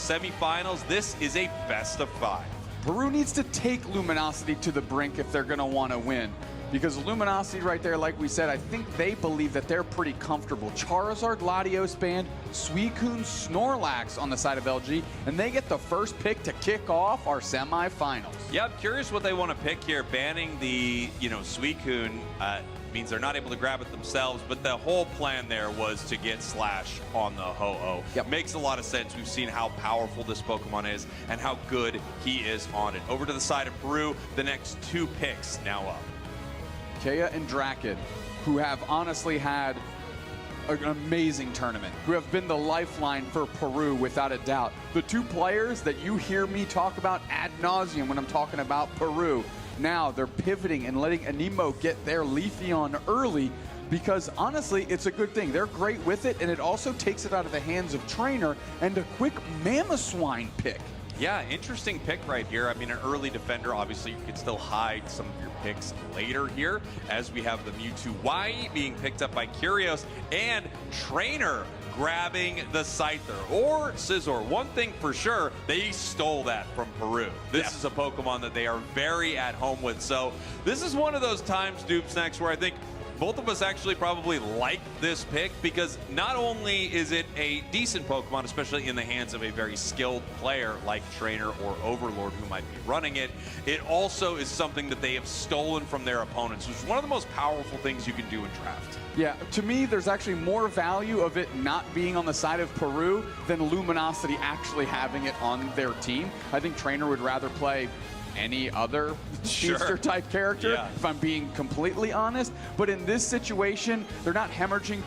semifinals. This is a best of 5. Peru needs to take Luminosity to the brink if they're going to want to win. Because Luminosity right there, like we said, I think they believe that they're pretty comfortable. Charizard, Latios Band, Suicune, Snorlax on the side of LG, and they get the first pick to kick off our semifinals. Yeah, I'm curious what they want to pick here. Banning the, Suicune means they're not able to grab it themselves, but the whole plan there was to get Slash on the Ho-Oh. Yep. Makes a lot of sense. We've seen how powerful this Pokemon is and how good he is on it. Over to the side of Peru, the next 2 picks now up. Kea and Draken, who have honestly had an amazing tournament, who have been the lifeline for Peru without a doubt. The 2 players that you hear me talk about ad nauseum when I'm talking about Peru, now they're pivoting and letting Anemo get their Leafeon early because honestly, it's a good thing. They're great with it, and it also takes it out of the hands of Trainer and a quick Mamoswine pick. Yeah, interesting pick right here. I mean, an early defender, obviously you can still hide some of your picks later here, as we have the Mewtwo Y being picked up by Curios and Trainer grabbing the Scyther or Scizor. One thing for sure, they stole that from Peru. This is a Pokemon that they are very at home with. So this is one of those times, Dupesnacks, where I think both of us actually probably like this pick because not only is it a decent Pokemon, especially in the hands of a very skilled player like Trainer or Overlord who might be running it, it also is something that they have stolen from their opponents, which is one of the most powerful things you can do in draft. Yeah, to me, there's actually more value of it not being on the side of Peru than Luminosity actually having it on their team. I think Trainer would rather play any other Speedster type character, if I'm being completely honest. But in this situation, they're not hemorrhaging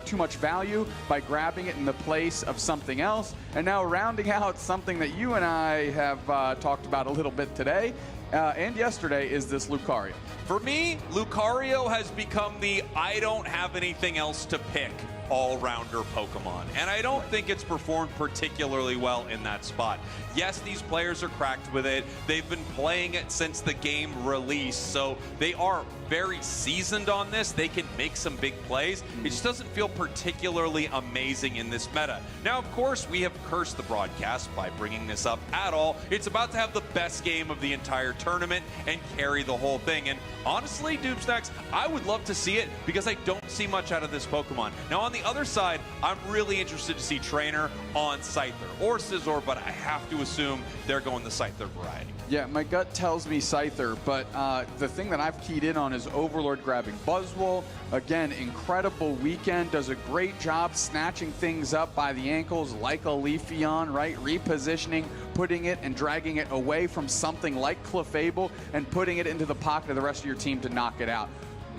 too much value by grabbing it in the place of something else. And now rounding out something that you and I have talked about a little bit today and yesterday is this Lucario. For me, Lucario has become the I don't have anything else to pick all-rounder Pokemon, and I don't think it's performed particularly well in that spot. Yes, these players are cracked with it. They've been playing it since the game released, so they are very seasoned on this. They can make some big plays. It just doesn't feel particularly amazing in this meta. Now, of course, we have cursed the broadcast by bringing this up at all. It's about to have the best game of the entire tournament and carry the whole thing. And honestly, Dupesnacks, I would love to see it because I don't see much out of this Pokemon. Now, on the other side, I'm really interested to see Trainer on Scyther or Scizor, but I have to assume they're going the Scyther variety. Yeah, my gut tells me Scyther, but the thing that I've keyed in on is Overlord grabbing Buzzwole. Again, incredible weekend, does a great job snatching things up by the ankles like a Leafeon, right? Repositioning, putting it and dragging it away from something like Clefable and putting it into the pocket of the rest of your team to knock it out.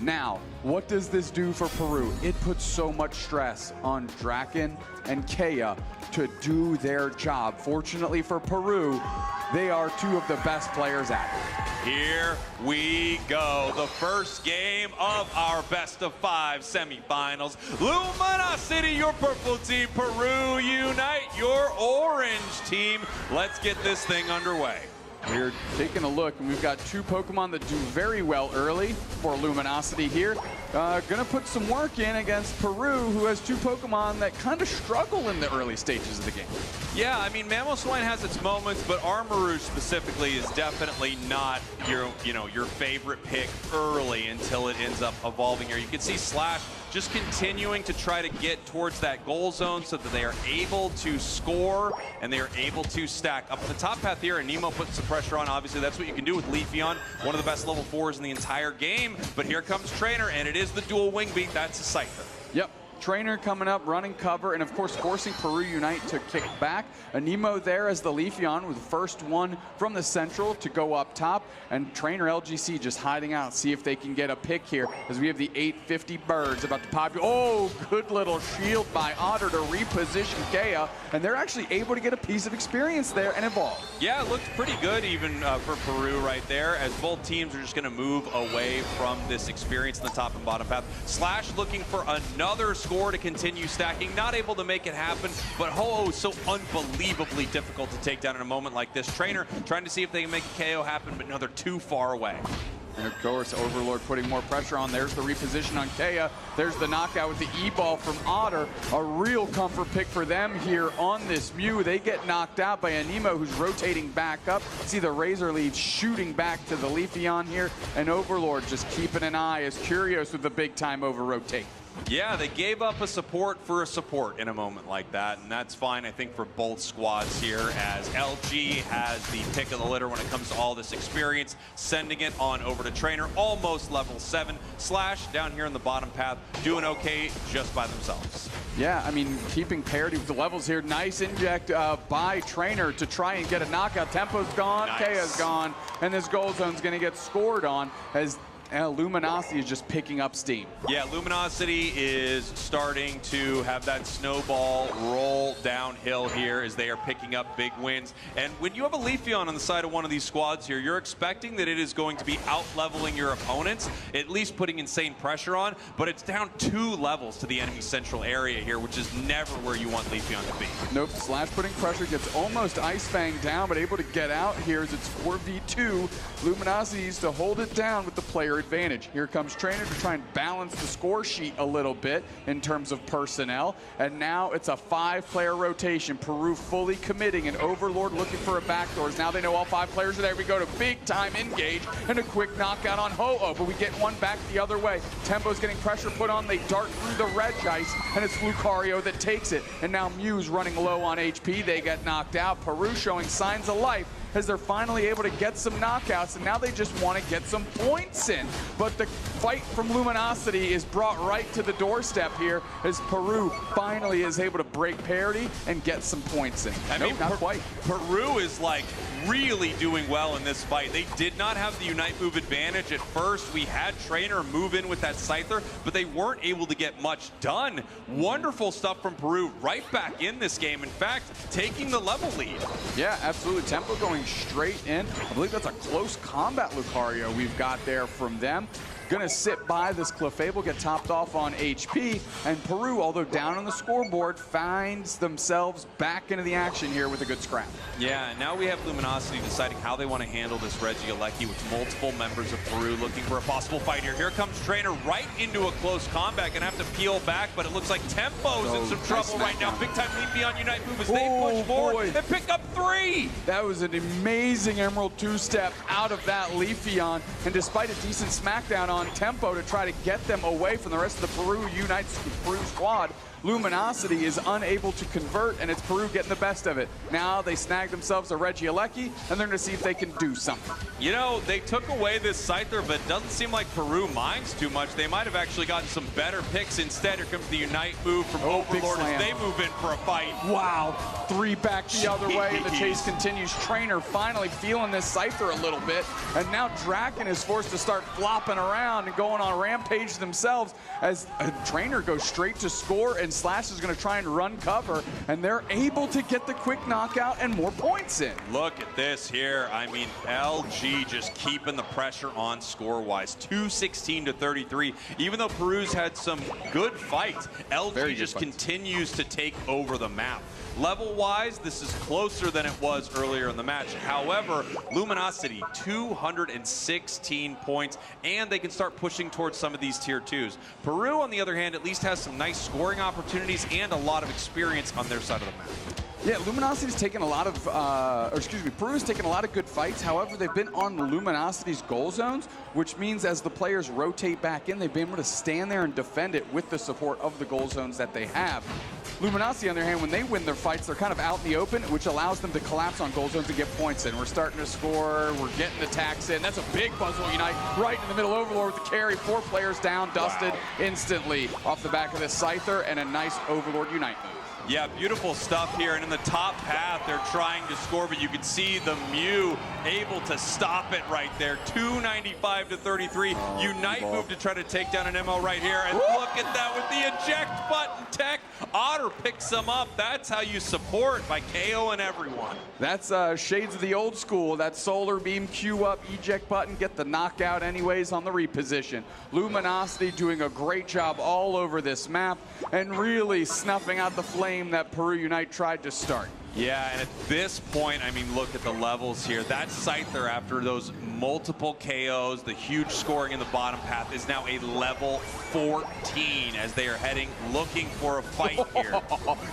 Now, what does this do for Peru? It puts so much stress on Draken and Kea to do their job. Fortunately for Peru, they are 2 of the best players at it. Here we go. The first game of our best of 5 semifinals. Luminosity, your purple team. Peru Unite, your orange team. Let's get this thing underway. We're taking a look, and we've got 2 Pokemon that do very well early for Luminosity here. Gonna put some work in against Peru, who has 2 Pokemon that kind of struggle in the early stages of the game. Yeah, I mean, Mamoswine has its moments, but Armarouge specifically is definitely not your favorite pick early until it ends up evolving here. You can see Slash just continuing to try to get towards that goal zone so that they are able to score and they are able to stack. Up the top path here, and Nemo puts some pressure on. Obviously, that's what you can do with Leafeon, one of the best level 4s in the entire game. But here comes Trainer, and it is the dual wing beat. That's a Scyther. Yep. Trainer coming up, running cover, and of course forcing Peru Unite to kick back. Anemo there as the Leafeon with the first one from the central to go up top, and Trainer LGC just hiding out, see if they can get a pick here as we have the 850 birds about to pop. Oh, good little shield by Otter to reposition Kea, and they're actually able to get a piece of experience there and evolve. Yeah, it looked pretty good even for Peru right there, as both teams are just going to move away from this experience in the top and bottom path. Slash looking for another score to continue stacking, not able to make it happen, but Ho-Oh is so unbelievably difficult to take down in a moment like this. Trainer trying to see if they can make a KO happen, but no, they're too far away. And of course, Overlord putting more pressure on. There's the reposition on Kea. There's the knockout with the E-ball from Otter. A real comfort pick for them here on this Mew. They get knocked out by Anemo, who's rotating back up. See the Razor Leaf shooting back to the Leafeon here. And Overlord just keeping an eye as Curious with the big time over rotate. Yeah, they gave up a support for a support in a moment like that, and that's fine, I think, for both squads here, as LG has the pick of the litter when it comes to all this experience, sending it on over to Trainer, almost level 7. Slash down here in the bottom path, doing okay just by themselves. Yeah, I mean, keeping parity with the levels here. Nice inject by Trainer to try and get a knockout. Tempo's gone, Nice. Kea's gone, and this goal zone's going to get scored on as Luminosity is just picking up steam. Yeah, Luminosity is starting to have that snowball roll downhill here as they are picking up big wins. And when you have a Leafeon on the side of one of these squads here, you're expecting that it is going to be out-leveling your opponents, at least putting insane pressure on, but it's down 2 levels to the enemy central area here, which is never where you want Leafeon to be. Nope, Slash putting pressure, gets almost Ice Fang down, but able to get out here as it's 4v2. Luminosity needs to hold it down with the player advantage. Here comes Trainer to try and balance the score sheet a little bit in terms of personnel. And now it's a 5-player rotation. Peru fully committing, and Overlord looking for a backdoors. Now they know all 5 players are there. We go to big time engage and a quick knockout on Ho-Oh, but we get one back the other way. Tempo's getting pressure put on. They dart through the Reg Ice, and it's Lucario that takes it. And now Mew's running low on HP. They get knocked out. Peru showing signs of life as they're finally able to get some knockouts, and now they just want to get some points in. But the fight from Luminosity is brought right to the doorstep here as Peru finally is able to break parity and get some points in. I mean, not quite. Peru is like really doing well in this fight. They did not have the Unite move advantage at first. We had Trainer move in with that Scyther, but they weren't able to get much done. Wonderful stuff from Peru right back in this game. In fact, taking the level lead. Yeah, absolutely. Tempo going straight in. I believe that's a close combat Lucario we've got there from them. Gonna sit by this Clefable, get topped off on HP, and Peru, although down on the scoreboard, finds themselves back into the action here with a good scrap. Yeah, now we have Luminosity deciding how they want to handle this Regieleki with multiple members of Peru looking for a possible fight here. Here comes Trainer right into a close combat, gonna have to peel back, but it looks like Tempo's in some trouble right now. Big time Leafeon Unite move as they push forward and pick up 3. That was an amazing Emerald 2-step out of that Leafeon, and despite a decent smackdown on Tempo to try to get them away from the rest of the Peru Unite Peru squad, Luminosity is unable to convert, and it's Peru getting the best of it. Now they snag themselves a Regieleki, and they're going to see if they can do something. You know, they took away this Scyther, but it doesn't seem like Peru minds too much. They might have actually gotten some better picks instead. Here comes the Unite move from Overlord as they move in for a fight. Wow, 3 back the other way, and the chase continues. Trainer finally feeling this Scyther a little bit, and now Draken is forced to start flopping around and going on a rampage themselves as a Trainer goes straight to score, and Slash is going to try and run cover, and they're able to get the quick knockout and more points in. Look at this here. I mean, LG just keeping the pressure on score-wise. 216 to 33. Even though Peru's had some good fights, LG just continues to take over the map. Level-wise, this is closer than it was earlier in the match. However, Luminosity, 216 points, and they can start pushing towards some of these tier 2s. Peru, on the other hand, at least has some nice scoring opportunities and a lot of experience on their side of the map. Yeah, Luminosity's taken a lot of, Peru's taken a lot of good fights. However, they've been on Luminosity's goal zones, which means as the players rotate back in, they've been able to stand there and defend it with the support of the goal zones that they have. Luminosity, on their hand, when they win their fights, they're kind of out in the open, which allows them to collapse on goal zones and get points in. We're starting to score, we're getting attacks in. That's a big Buzzwole Unite right in the middle. Overlord with the carry, 4 players down, dusted instantly off the back of this Scyther, and a nice Overlord Unite move. Yeah, beautiful stuff here. And in the top path, they're trying to score, but you can see the Mew able to stop it right there. 295 to 33. Unite move to try to take down an MO right here. And look at that with the eject button tech. Otter picks them up. That's how you support by KO and everyone. That's shades of the old school. That solar beam, Q up, eject button, get the knockout anyways on the reposition. Luminosity doing a great job all over this map and really snuffing out the flame that Peru Unite tried to start. Yeah, and at this point, I mean, look at the levels here. That Scyther, after those multiple KOs, the huge scoring in the bottom path, is now a level 14 as they are heading, looking for a fight here.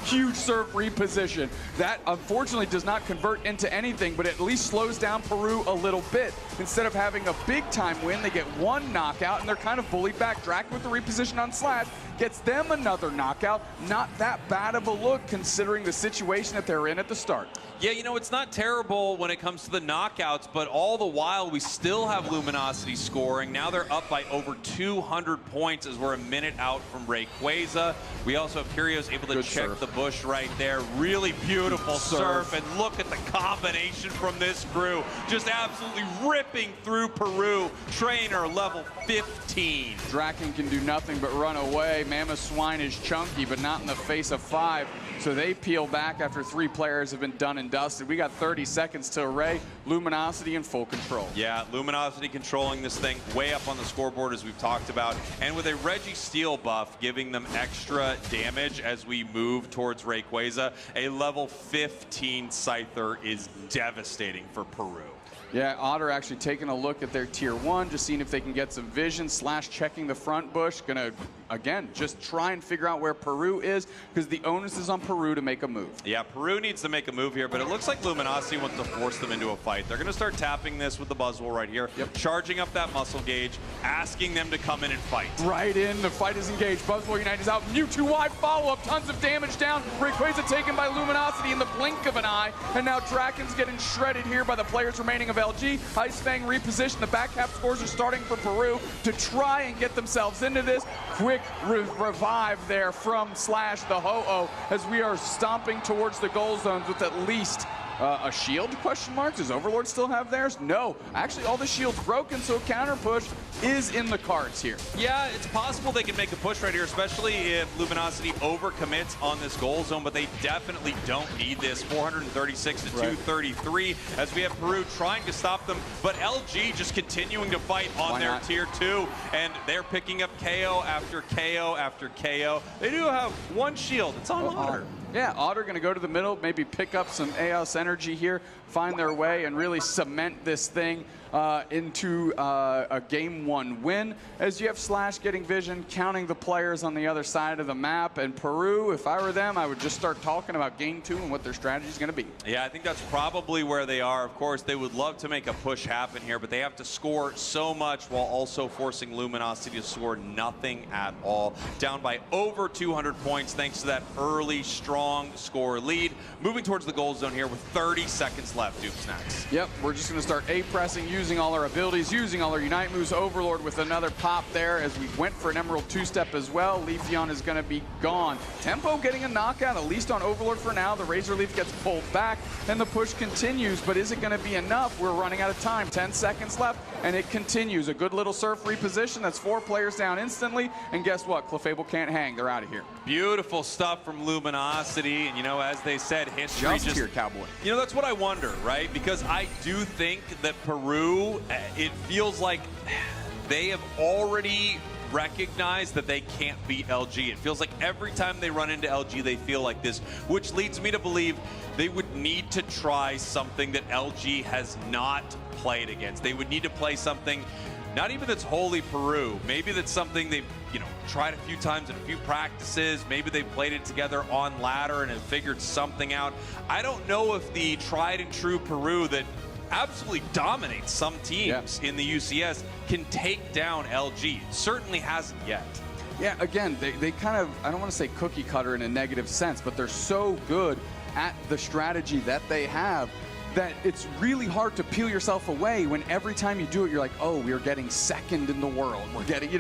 Huge serve reposition. That, unfortunately, does not convert into anything, but at least slows down Peru a little bit. Instead of having a big-time win, they get one knockout, and they're kind of bullied back. Draken with the reposition on Slash gets them another knockout. Not that bad of a look, considering the situation that they're in at the start. Yeah, you know, it's not terrible when it comes to the knockouts, but all the while we still have Luminosity scoring. Now they're up by over 200 points as we're a minute out from Rayquaza. We also have Curios able to check the bush right there. Really beautiful surf, and look at the combination from this crew. Just absolutely ripping through Peru. Trainer level 15. Draken can do nothing but run away. Mammoth Swine is chunky, but not in the face of 5. So they peel back after 3 players have been done and dusted. We got 30 seconds to array. Luminosity in full control. Yeah, Luminosity controlling this thing way up on the scoreboard, as we've talked about. And with a Registeel buff giving them extra damage as we move towards Rayquaza, a level 15 Scyther is devastating for Peru. Yeah, Otter actually taking a look at their tier 1, just seeing if they can get some vision. Slash checking the front bush. Gonna, again, just try and figure out where Peru is, because the onus is on Peru to make a move. Yeah, Peru needs to make a move here, but it looks like Luminosity wants to force them into a fight. They're gonna start tapping this with the Buzzwole right here, charging up that muscle gauge, asking them to come in and fight. Right in, the fight is engaged. Buzzwole Unite is out. Mewtwo wide follow-up, tons of damage down. Rayquaza taken by Luminosity in the blink of an eye, and now Draken's getting shredded here by the players remaining of LG. Ice Fang reposition. The back half scores are starting for Peru to try and get themselves into this. Quick revive there from Slash the Ho-Oh as we are stomping towards the goal zones with at least a shield, question mark? Does Overlord still have theirs? No. Actually, all the shields broken, so a counter push is in the cards here. Yeah, it's possible they can make a push right here, especially if Luminosity overcommits on this goal zone, but they definitely don't need this. 436 to 233 as we have Peru trying to stop them, but LG just continuing to fight on their tier 2, and they're picking up KO after KO after KO. They do have one shield. It's on Otter. Yeah, Otter going to go to the middle, maybe pick up some AOS energy here, find their way, and really cement this thing into a game 1 win. As you have Slash getting vision, counting the players on the other side of the map. And Peru, if I were them, I would just start talking about game 2 and what their strategy is going to be. Yeah, I think that's probably where they are. Of course, they would love to make a push happen here, but they have to score so much while also forcing Luminosity to score nothing at all. Down by over 200 points thanks to that early, strong score lead. Moving towards the goal zone here with 30 seconds left, Duke Snacks. Yep, we're just going to start A-pressing, using all our abilities, using all our Unite moves. Overlord with another pop there as we went for an Emerald 2-step as well. Leafeon is going to be gone. Tempo getting a knockout, at least on Overlord for now. The Razor Leaf gets pulled back, and the push continues, but is it going to be enough? We're running out of time. 10 seconds left, and it continues. A good little surf reposition. That's 4 players down instantly, and guess what? Clefable can't hang. They're out of here. Beautiful stuff from Luminosity, and you know, as they said, history just here, Cowboy. You know, that's what I wonder, right? Because I do think that Peru, it feels like they have already recognized that they can't beat LG. It feels like every time they run into LG, they feel like this, which leads me to believe they would need to try something that LG has not played against. They would need to play something, not even that's wholly Peru. Maybe that's something they've, you know, tried a few times in a few practices. Maybe they've played it together on ladder and have figured something out. I don't know if the tried and true Peru that absolutely dominates some teams in the UCS can take down LG. Certainly hasn't yet. Yeah, again, they kind of, I don't want to say cookie cutter in a negative sense, but they're so good at the strategy that they have that it's really hard to peel yourself away when every time you do it, you're like, oh, we're getting second in the world. We're getting,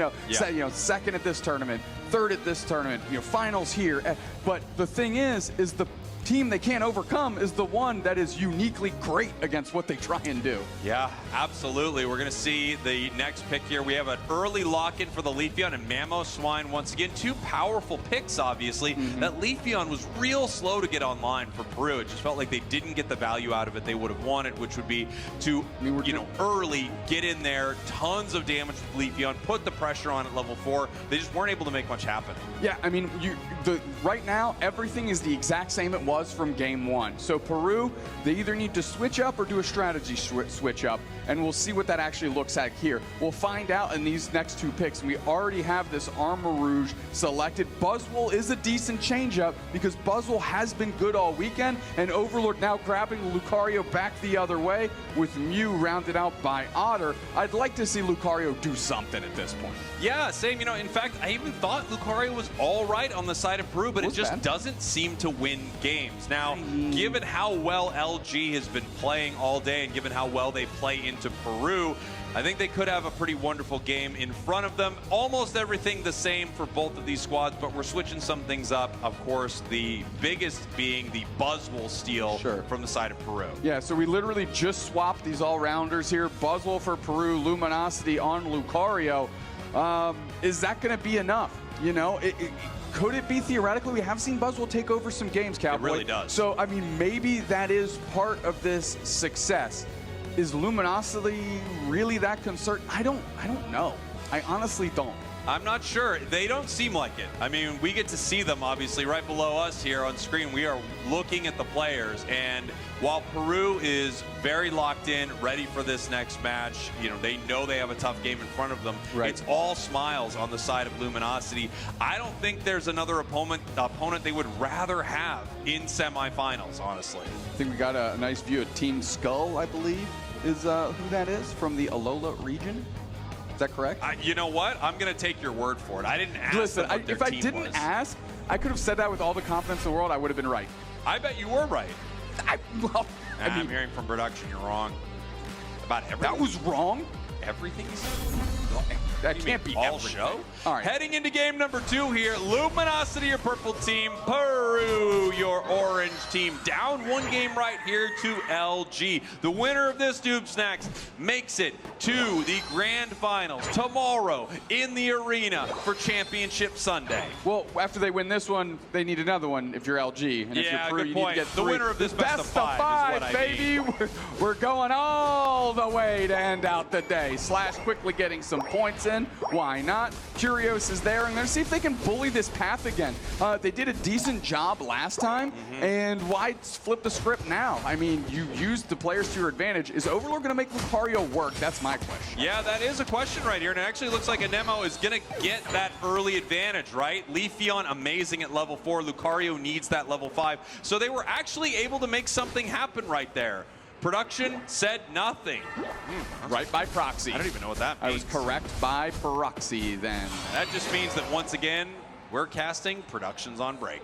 second at this tournament, third at this tournament, finals here. But the thing is the team they can't overcome is the one that is uniquely great against what they try and do. Yeah, absolutely. We're going to see the next pick here. We have an early lock-in for the Leafeon and Mammoth Swine. Once again, 2 powerful picks, obviously. That Leafeon was real slow to get online for Peru. It just felt like they didn't get the value out of it they would have wanted, which would be to, early get in there, tons of damage with Leafeon, put the pressure on at level 4. They just weren't able to make much happen. Yeah, I mean, right now, everything is the exact same it was from game 1. So Peru, they either need to switch up or do a strategy switch up, and we'll see what that actually looks like here. We'll find out in these next 2 picks, and we already have this Armor Rouge selected. Buzzwole is a decent changeup because Buzzwole has been good all weekend, and Overlord now grabbing Lucario back the other way with Mew rounded out by Otter. I'd like to see Lucario do something at this point. Yeah, same. You know, in fact, I even thought Lucario was all right on the side of Peru, but it just doesn't seem to win games. Now, given how well LG has been playing all day and given how well they play into Peru, I think they could have a pretty wonderful game in front of them. Almost everything the same for both of these squads, but we're switching some things up. Of course, the biggest being the Buzzwole steal from the side of Peru. Yeah, so we literally just swapped these all-rounders here. Buzzwole for Peru, Luminosity on Lucario. Is that going to be enough? You know, could it be theoretically? We have seen Buzzwole take over some games, Cowboy. It really does. So, I mean, maybe that is part of this success. Is Luminosity really that concerned? I don't know. I honestly don't. I'm not sure. They don't seem like it. I mean, we get to see them, obviously, right below us here on screen. We are looking at the players, and while Peru is very locked in, ready for this next match, you know, they know they have a tough game in front of them. Right. It's all smiles on the side of Luminosity. I don't think there's another opponent they would rather have in semifinals, honestly. I think we got a nice view of Team Skull, I believe, is who that is, from the Alola region. Is that correct? You know what? I'm going to take your word for it. I didn't ask. Listen, them what their if I team didn't was. ask, I could have said that with all the confidence in the world. I would have been right. I bet you were right. I mean, I'm hearing from production you're wrong about everything. That was wrong. Everything you said? That can't be all everything. show. All right. Heading into game number 2 here, Luminosity, your purple team, Peru, your orange team. Down 1 game right here to LG. The winner of this Doob Snacks makes it to the grand finals tomorrow in the arena for Championship Sunday. Well, after they win this one, they need another one if you're LG. And if you're Peru, good you point. need to get The 3. winner of this best of 5 is what I baby. mean. We're going all the way to end out the day. Slash quickly getting some points in. Why not? Curios is there, and they're going to see if they can bully this path again. They did a decent job last time, and why flip the script now? I mean, you used the players to your advantage. Is Overlord going to make Lucario work? That's my question. Yeah, that is a question right here, and it actually looks like Anemo is going to get that early advantage, right? Leafeon amazing at level 4. Lucario needs that level 5. So they were actually able to make something happen right there. Production said nothing. Right by proxy. I don't even know what that means. I was correct by proxy then. That just means that once again, we're casting productions on break.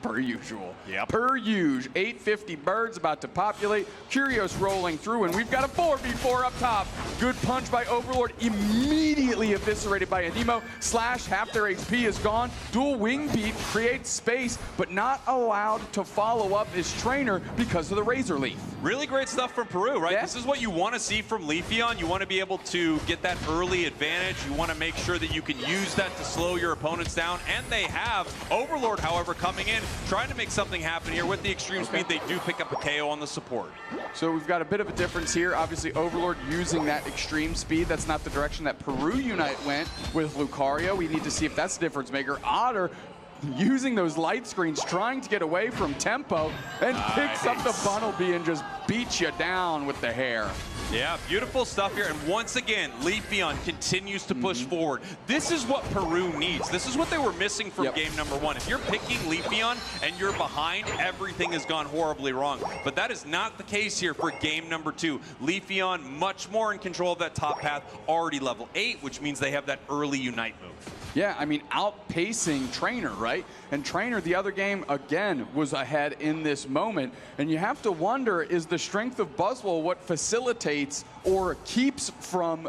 Per usual. Yep. Per usual. 850 birds about to populate. Curios rolling through, and we've got a 4v4 up top. Good punch by Overlord. Immediately eviscerated by Anemo. Slash, half their HP is gone. Dual wing beat creates space, but not allowed to follow up his trainer because of the Razor Leaf. Really great stuff from Peru, right? Yeah. This is what you want to see from Leafeon. You want to be able to get that early advantage. You want to make sure that you can use that to slow your opponents down, and they have. Overlord, however, coming in, trying to make something happen here with the extreme speed. They do pick up a KO on the support. So we've got a bit of a difference here. Obviously, Overlord using that extreme speed. That's not the direction that Peru Unite went with Lucario. We need to see if that's the difference maker. Otter using those light screens, trying to get away from tempo, and picks up the Bunnelby and just beats you down with the hair. Yeah, beautiful stuff here. And once again, Leafeon continues to push forward. This is what Peru needs. This is what they were missing from game number 1. If you're picking Leafeon and you're behind, everything has gone horribly wrong. But that is not the case here for game number 2. Leafeon much more in control of that top path, already level 8, which means they have that early Unite move. Yeah, I mean, outpacing Trainer, right? And Trainer, the other game, again, was ahead in this moment. And you have to wonder, is the strength of Buzzwole what facilitates or keeps from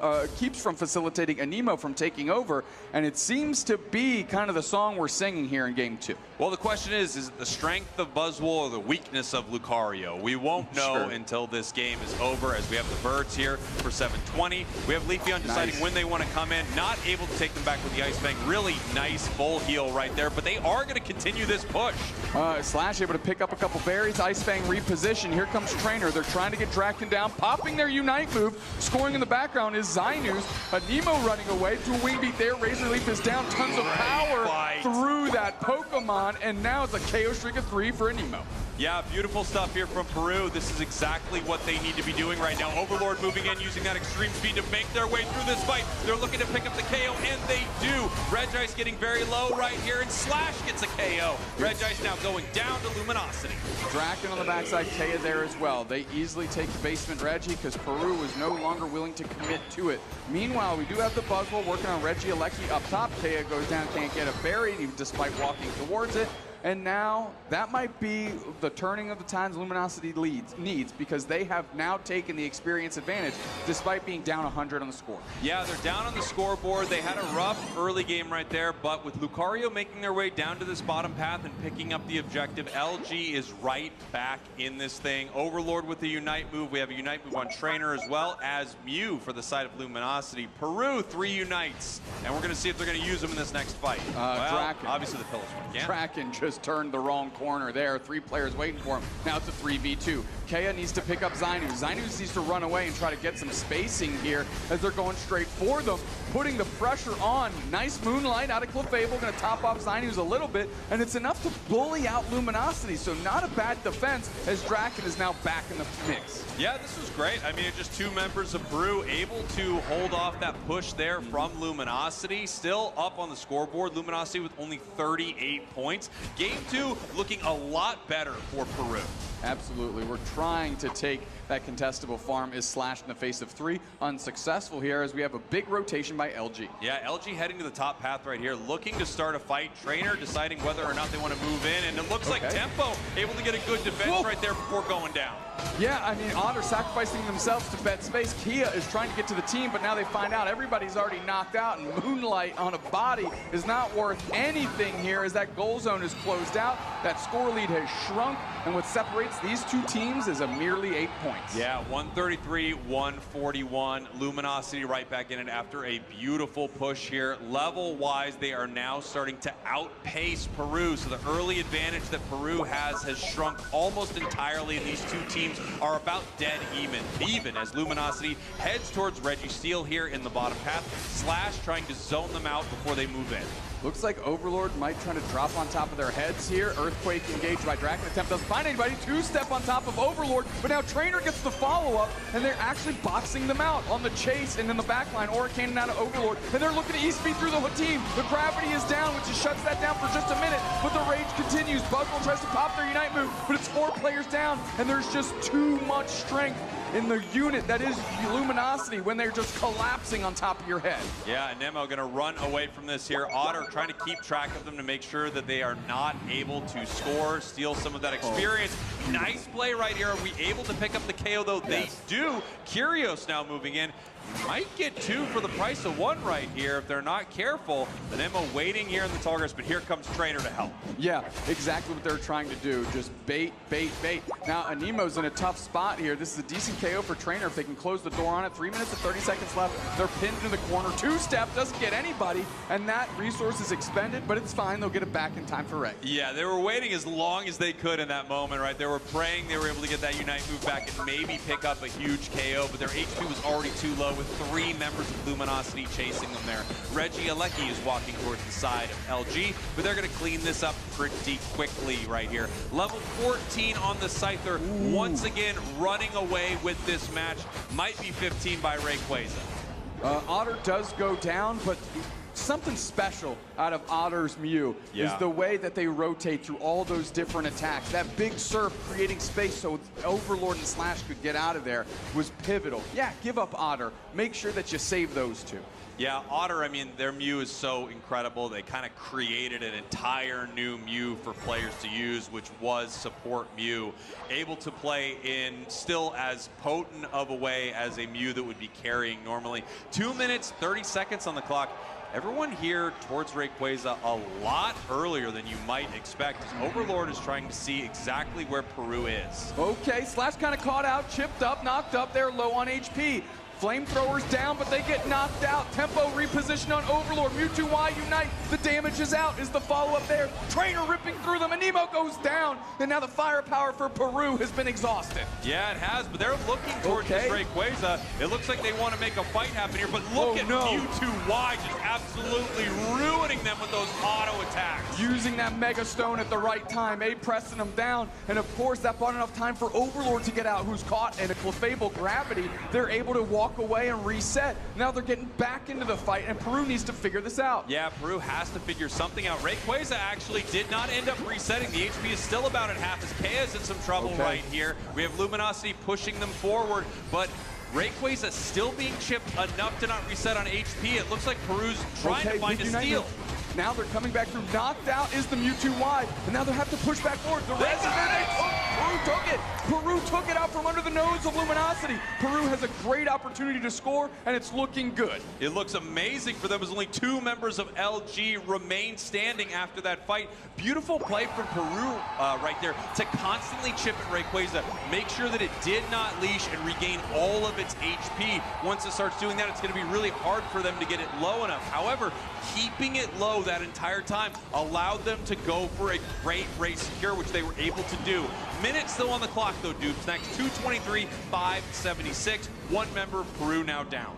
facilitating Anemo from taking over? And it seems to be kind of the song we're singing here in game 2. Well, the question is it the strength of Buzzwole or the weakness of Lucario? We won't know until this game is over, as we have the birds here for 720. We have Leafeon deciding when they want to come in, not able to take them back with the Ice Fang. Really nice full heal right there, but they are going to continue this push. Slash able to pick up a couple berries. Ice Fang reposition. Here comes Trainer. They're trying to get Draken down, popping their Unite move. move. Scoring in the background is Zynus. A Nemo running away. To a wing beat there. Razor Leaf is down. Tons of power through that Pokemon. And now it's a KO streak of 3 for a Nemo. Yeah, beautiful stuff here from Peru. This is exactly what they need to be doing right now. Overlord moving in, using that extreme speed to make their way through this fight. They're looking to pick up the KO, and they do. Regice getting very low right here, and Slash gets a KO. Regice now going down to Luminosity. Draken on the backside, Kea there as well. They easily take the basement Reggie because Peru was no longer willing to commit to it. Meanwhile, we do have the Buzzwole working on Reggie Alecki up top. Kea goes down, can't get a berry, even despite walking towards it. And now that might be the turning of the times Luminosity needs because they have now taken the experience advantage despite being down 100 on the score. Yeah, they're down on the scoreboard. They had a rough early game right there, but with Lucario making their way down to this bottom path and picking up the objective, LG is right back in this thing. Overlord with the Unite move. We have a Unite move on Trainer as well as Mew for the side of Luminosity. Peru, 3 Unites, and we're going to see if they're going to use them in this next fight. Draken. Obviously the Pillars one. Yeah. Draken just turned the wrong corner there. 3 players waiting for him. Now it's a 3v2. Kea needs to pick up Zynus. Zynus needs to run away and try to get some spacing here as they're going straight for them, putting the pressure on. Nice Moonlight out of Clefable, going to top off Zynus a little bit, and it's enough to bully out Luminosity, so not a bad defense as Draken is now back in the mix. Yeah, this was great. I mean, just 2 members of Peru able to hold off that push there from Luminosity. Still up on the scoreboard. Luminosity with only 38 points. Game 2 looking a lot better for Peru. Absolutely. We're trying to take that contestable farm. Is Slash in the face of 3. Unsuccessful here as we have a big rotation by LG. Yeah, LG heading to the top path right here, looking to start a fight. Trainer deciding whether or not they want to move in, and it looks like Tempo able to get a good defense right there before going down. Yeah, I mean, Otter sacrificing themselves to bet space. Kia is trying to get to the team, but now they find out everybody's already knocked out, and Moonlight on a body is not worth anything here as that goal zone is closed out. That score lead has shrunk, and what separates these 2 teams is a merely 8 points. Yeah, 133-141. Luminosity right back in it after a beautiful push here. Level-wise, they are now starting to outpace Peru, so the early advantage that Peru has shrunk almost entirely, and these 2 teams are about dead even as Luminosity heads towards Reggie Steele here in the bottom path. Slash trying to zone them out before they move in. Looks like Overlord might try to drop on top of their heads here. Earthquake engaged by Draken. Attempt doesn't find anybody. 2-step on top of Overlord, but now Trainer gets the follow-up, and they're actually boxing them out on the chase and in the backline. Hurricane out of Overlord, and they're looking to e-speed through the team. The gravity is down, which just shuts that down for just a minute, but the rage continues. Buzzwole tries to pop their Unite move, but it's 4 players down, and there's just too much strength in the unit that is Luminosity when they're just collapsing on top of your head. Yeah, and Nemo going to run away from this here. Otter trying to keep track of them to make sure that they are not able to score, steal some of that experience. Nice play right here. Are we able to pick up the KO, though? Yes. They do. Curios now moving in. Might get 2 for the price of 1 right here if they're not careful. The Nemo waiting here in the tall grass, but here comes Trainer to help. Yeah, exactly what they're trying to do. Just bait, bait, bait. Now, Anemo's in a tough spot here. This is a decent KO for Trainer if they can close the door on it. 3 minutes and 30 seconds left. They're pinned in the corner. 2-step, doesn't get anybody, and that resource is expended, but it's fine. They'll get it back in time for Ray. Yeah, they were waiting as long as they could in that moment, right? They were praying they were able to get that Unite move back and maybe pick up a huge KO, but their HP was already too low with 3 members of Luminosity chasing them there. Reggie Alecki is walking towards the side of LG, but they're going to clean this up pretty quickly right here. Level 14 on the Scyther, once again running away with this match. Might be 15 by Rayquaza. Otter does go down, but something special out of Otter's Mew is the way that they rotate through all those different attacks. That big surf creating space so Overlord and Slash could get out of there was pivotal. Yeah, give up Otter. Make sure that you save those 2. Yeah, Otter, I mean, their Mew is so incredible. They kind of created an entire new Mew for players to use, which was support Mew. Able to play in still as potent of a way as a Mew that would be carrying normally. 2 minutes, 30 seconds on the clock. Everyone here towards Rayquaza a lot earlier than you might expect. Overlord is trying to see exactly where Peru is. Okay, Slash kind of caught out, chipped up, knocked up there, low on HP. Flamethrowers down, but they get knocked out. Tempo repositioned on Overlord. Mewtwo Y unite. The damage is out. Is the follow-up there? Trainer ripping through them. Anemo goes down. And now the firepower for Peru has been exhausted. Yeah, it has, but they're looking towards this Rayquaza. It looks like they want to make a fight happen here, but look at Mewtwo Y just absolutely ruining them with those auto attacks. Using that Mega Stone at the right time, pressing them down, and of course that bought enough time for Overlord to get out, who's caught in a Clefable gravity. They're able to walk away and reset. Now they're getting back into the fight, and Peru needs to figure this out. Yeah, Peru has to figure something out. Rayquaza actually did not end up resetting. The HP is still about at half as Kaya's in some trouble right here. We have Luminosity pushing them forward, but Rayquaza still being chipped enough to not reset on HP. It looks like Peru's trying to find a steal. Now they're coming back through. Knocked out is the Mewtwo Y, and now they have to push back forward. The rest of it, Peru took it. Peru took it out from under the nose of Luminosity. Peru has a great opportunity to score, and it's looking good. It looks amazing for them as only 2 members of LG remain standing after that fight. Beautiful play from Peru right there to constantly chip at Rayquaza. Make sure that it did not leash and regain all of its HP. Once it starts doing that, it's going to be really hard for them to get it low enough. However, keeping it low that entire time allowed them to go for a great race secure, which they were able to do. Minutes still on the clock though, Dupes. Next 2:23, 5:76. 1 member of Peru now down.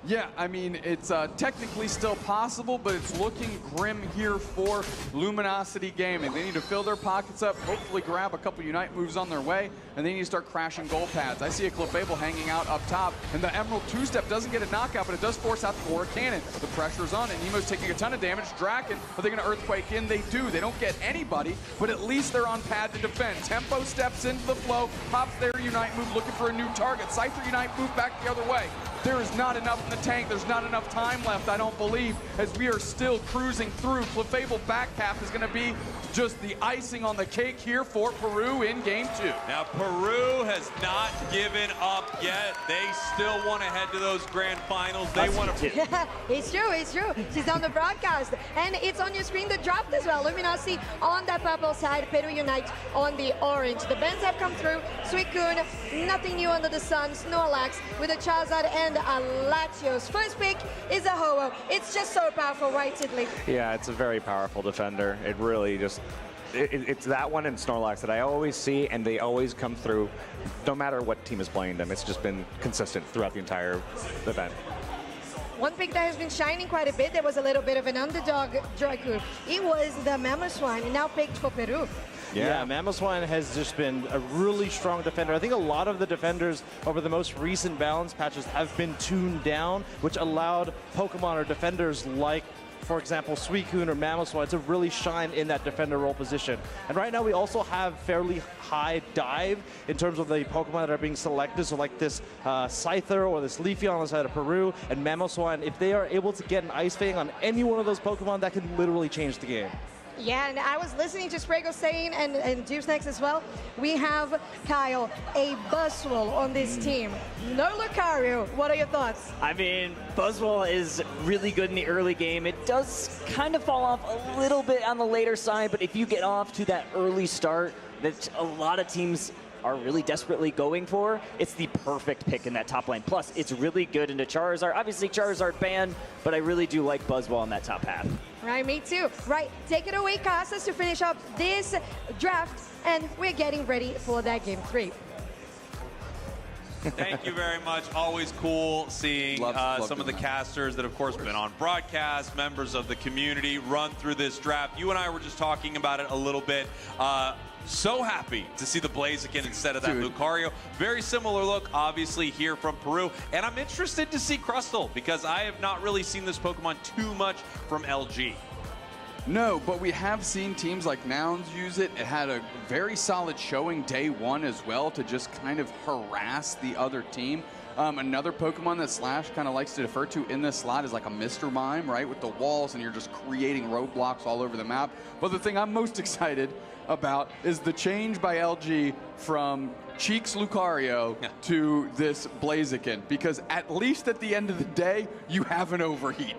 Yeah, I mean, it's technically still possible, but it's looking grim here for Luminosity Gaming. They need to fill their pockets up, hopefully grab a couple Unite moves on their way, and they need to start crashing goal pads. I see a Clefable hanging out up top, and the Emerald 2-step doesn't get a knockout, but it does force out the Aura Cannon. The pressure's on, and Nemo's taking a ton of damage. Draken, are they going to Earthquake in? They do. They don't get anybody, but at least they're on pad to defend. Tempo steps into the flow, pops their Unite move, looking for a new target. Scyther Unite move back the other way. There is not enough in the tank. There's not enough time left, I don't believe, as we are still cruising through. Clefable back half is going to be just the icing on the cake here for Peru in game 2. Now, Peru has not given up yet. They still want to head to those grand finals. They want to... Yeah, it's true, it's true. She's on the broadcast. And it's on your screen, the draft as well. Luminosity on the purple side, Peru Unite on the orange. The bands have come through. Suicune, nothing new under the sun. Snorlax with a Charizard and a Latios. First pick is a Ho-Oh. It's just so powerful, right, Sidley? Yeah, it's a very powerful defender. It really just... It's that one and Snorlax that I always see, and they always come through no matter what team is playing them. It's just been consistent throughout the entire event. One pick that has been shining quite a bit, there was a little bit of an underdog, Draku. It was the Mamoswine, now picked for Peru. Yeah, Mamoswine has just been a really strong defender. I think a lot of the defenders over the most recent balance patches have been tuned down, which allowed Pokemon or defenders like, for example, Suicune or Mamoswine to really shine in that defender role position. And right now we also have fairly high dive in terms of the Pokemon that are being selected. So like this Scyther or this Leafeon on the side of Peru and Mamoswine, if they are able to get an Ice Fang on any one of those Pokemon, that can literally change the game. Yeah, and I was listening to Sprago saying, and Juicenex as well, we have, Kyle, a Buzzwole on this team. No Lucario. What are your thoughts? I mean, Buzzwole is really good in the early game. It does kind of fall off a little bit on the later side, but if you get off to that early start that a lot of teams are really desperately going for, it's the perfect pick in that top lane. Plus, it's really good into Charizard. Obviously, Charizard banned, but I really do like Buzzwole in that top half. Right, me too. Right, take it away, Casas, to finish up this draft, and we're getting ready for that game 3. Thank you very much. Always cool seeing some of the casters that, of course, been on broadcast, members of the community, run through this draft. You and I were just talking about it a little bit. So happy to see the Blaziken instead of that Lucario. Very similar look, obviously, here from Peru. And I'm interested to see Crustle, because I have not really seen this Pokemon too much from LG. No, but we have seen teams like Nouns use it. It had a very solid showing day 1 as well to just kind of harass the other team. Another Pokemon that Slash kind of likes to defer to in this slot is like a Mr. Mime, right? With the walls, and you're just creating roadblocks all over the map. But the thing I'm most excited about is the change by LG from Cheeks Lucario to this Blaziken, because at least at the end of the day, you have an overheat.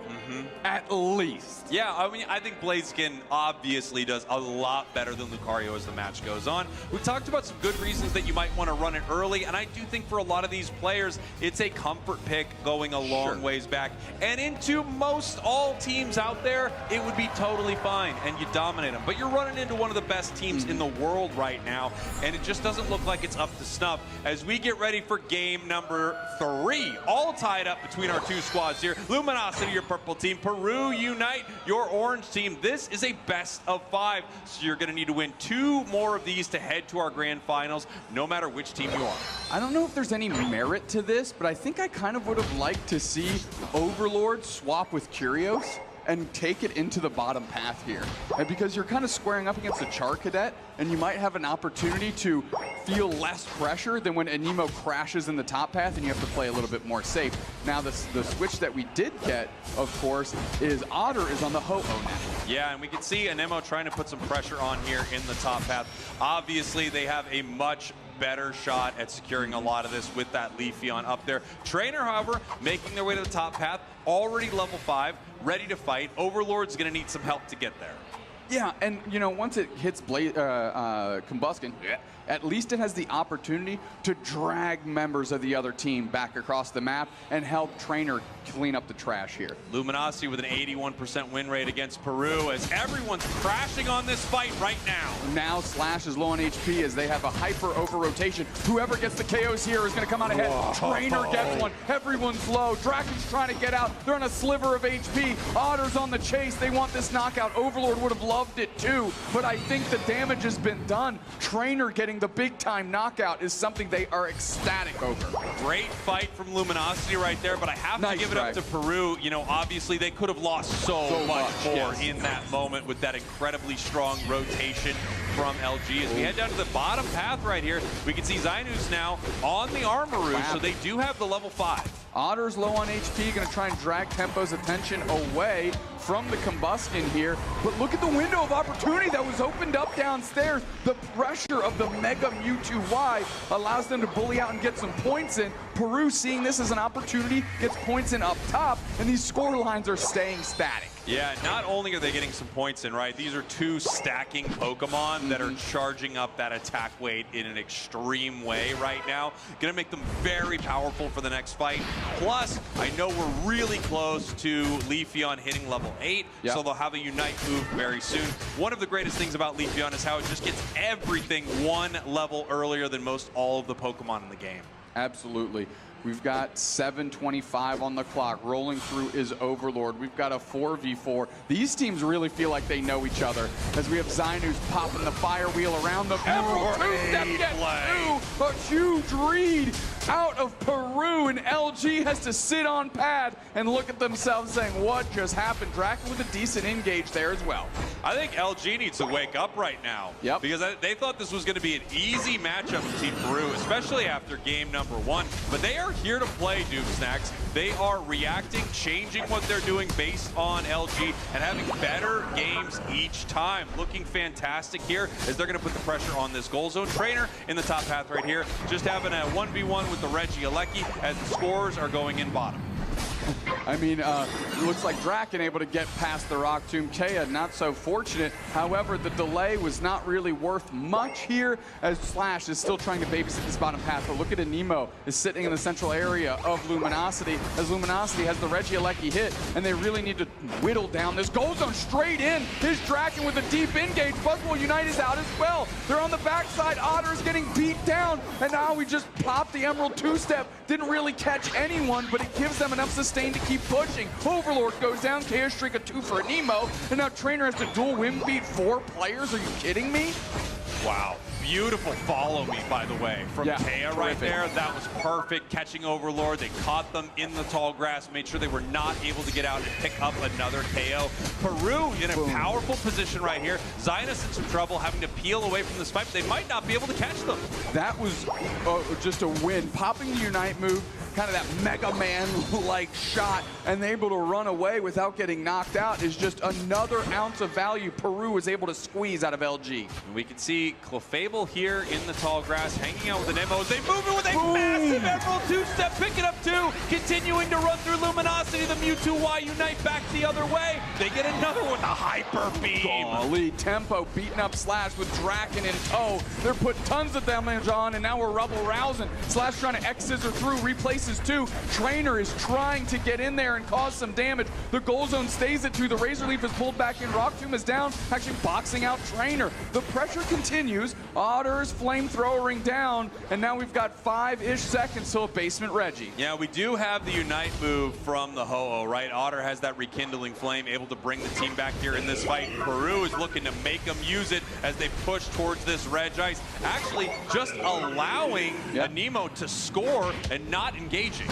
At least. Yeah, I mean, I think Blaziken obviously does a lot better than Lucario as the match goes on. We've talked about some good reasons that you might want to run it early, and I do think for a lot of these players, it's a comfort pick going a long ways back. And into most all teams out there, it would be totally fine, and you dominate them. But you're running into one of the best teams in the world right now, and it just doesn't look like it's up to snuff as we get ready for game number 3. All tied up between our two squads here. Luminosity, your purple team. Peru Unite, your orange team. This is a best of 5, so you're going to need to win 2 more of these to head to our grand finals, no matter which team you are. I don't know if there's any merit to this, but I think I kind of would have liked to see Overlord swap with Curios and take it into the bottom path here. And because you're kind of squaring up against a Char Cadet, and you might have an opportunity to feel less pressure than when Anemo crashes in the top path and you have to play a little bit more safe. Now the switch that we did get, of course, is Otter is on the Ho-Oh now. Yeah, and we can see Anemo trying to put some pressure on here in the top path. Obviously, they have a much better shot at securing a lot of this with that Leafeon up there. Trainer, however, making their way to the top path, already level 5, ready to fight. Overlord's going to need some help to get there. Yeah, and you know, once it hits Combustion, at least it has the opportunity to drag members of the other team back across the map and help Trainer clean up the trash here. Luminosity with an 81% win rate against Peru as everyone's crashing on this fight right now. Now Slash is low on HP as they have a hyper over rotation. Whoever gets the KOs here is going to come out ahead. Whoa. Trainer gets one. Everyone's low. Draken's trying to get out. They're on a sliver of HP. Otter's on the chase. They want this knockout. Overlord would have loved it too, but I think the damage has been done. Trainer getting the big time knockout is something they are ecstatic over. Great fight from Luminosity right there, but I have to give it up to Peru. You know, obviously they could have lost so much more in that moment with that incredibly strong rotation from LG. As we head down to the bottom path right here, we can see Zynus now on the Armoroo, so they do have the level 5. Otter's low on HP, going to try and drag Tempo's attention away from the Combustion here. But look at the window of opportunity that was opened up downstairs. The pressure of the Mega Mewtwo Y allows them to bully out and get some points in. Peru, seeing this as an opportunity, gets points in up top, and these score lines are staying static. Yeah, not only are they getting some points in, right? These are 2 stacking Pokemon that are charging up that attack weight in an extreme way right now. Gonna make them very powerful for the next fight. Plus, I know we're really close to Leafeon hitting level 8, so they'll have a Unite move very soon. One of the greatest things about Leafeon is how it just gets everything 1 level earlier than most all of the Pokemon in the game. Absolutely. We've got 7:25 on the clock. Rolling through is Overlord. We've got a 4v4. These teams really feel like they know each other as we have Zynus popping the fire wheel around them. Emerald two-step gets 2. A huge read out of Peru, and LG has to sit on pad and look at themselves saying, what just happened? Draken with a decent engage there as well. I think LG needs to wake up right now. Because they thought this was going to be an easy matchup with Team Peru, especially after game number 1. But they are here to play, Doom Snacks. They are reacting, changing what they're doing based on LG, and having better games each time. Looking fantastic here as they're going to put the pressure on this goal zone. Trainer in the top path right here, just having a 1v1 with the Regieleki as the scores are going in bottom. I mean, looks like Draken able to get past the Rock Tomb. Kea not so fortunate. However, the delay was not really worth much here as Slash is still trying to babysit this bottom path. But look at Anemo is sitting in the central area of Luminosity as Luminosity has the Regieleki hit, and they really need to whittle down this goal zone straight in. Here's Draken with a deep engage. Buzzwole Unite is out as well. They're on the backside. Otter is getting beat down, and now we just popped the Emerald two-step. Didn't really catch anyone, but it gives them enough sustain to keep pushing. Overlord goes down, Chaos Streak a 2 for Anemo, and now Trainer has to dual win beat 4 players. Are you kidding me? Wow. Beautiful follow me, by the way, from Kea right there. That was perfect. Catching Overlord. They caught them in the tall grass, made sure they were not able to get out and pick up another KO. Peru in a powerful position right here. Zynus in some trouble, having to peel away from this fight, but they might not be able to catch them. That was just a win. Popping the Unite move, kind of that Mega Man-like shot, and able to run away without getting knocked out is just another ounce of value Peru was able to squeeze out of LG. And we can see Clefable here in the tall grass, hanging out with an Anemo. They move it with a massive Emerald two-step, pick it up too. Continuing to run through Luminosity. The Mewtwo Y Unite back the other way. They get another one, the Hyper Beam. Golly, Tempo beating up Slash with Draken in tow. They're putting tons of damage on, and now we're Rebel rousing. Slash trying to X-Scissor through, replaces 2. Trainer is trying to get in there and cause some damage. The Goal Zone stays at 2. The Razor Leaf is pulled back in. Rock Tomb is down, actually boxing out Trainer. The pressure continues. Otter's flamethrowering down, and now we've got 5-ish seconds till a basement Reggie. Yeah, we do have the Unite move from the Ho-Oh, right? Otter has that rekindling flame, able to bring the team back here in this fight. Peru is looking to make them use it as they push towards this Reg Ice. Actually, just allowing Nemo to score and not engaging.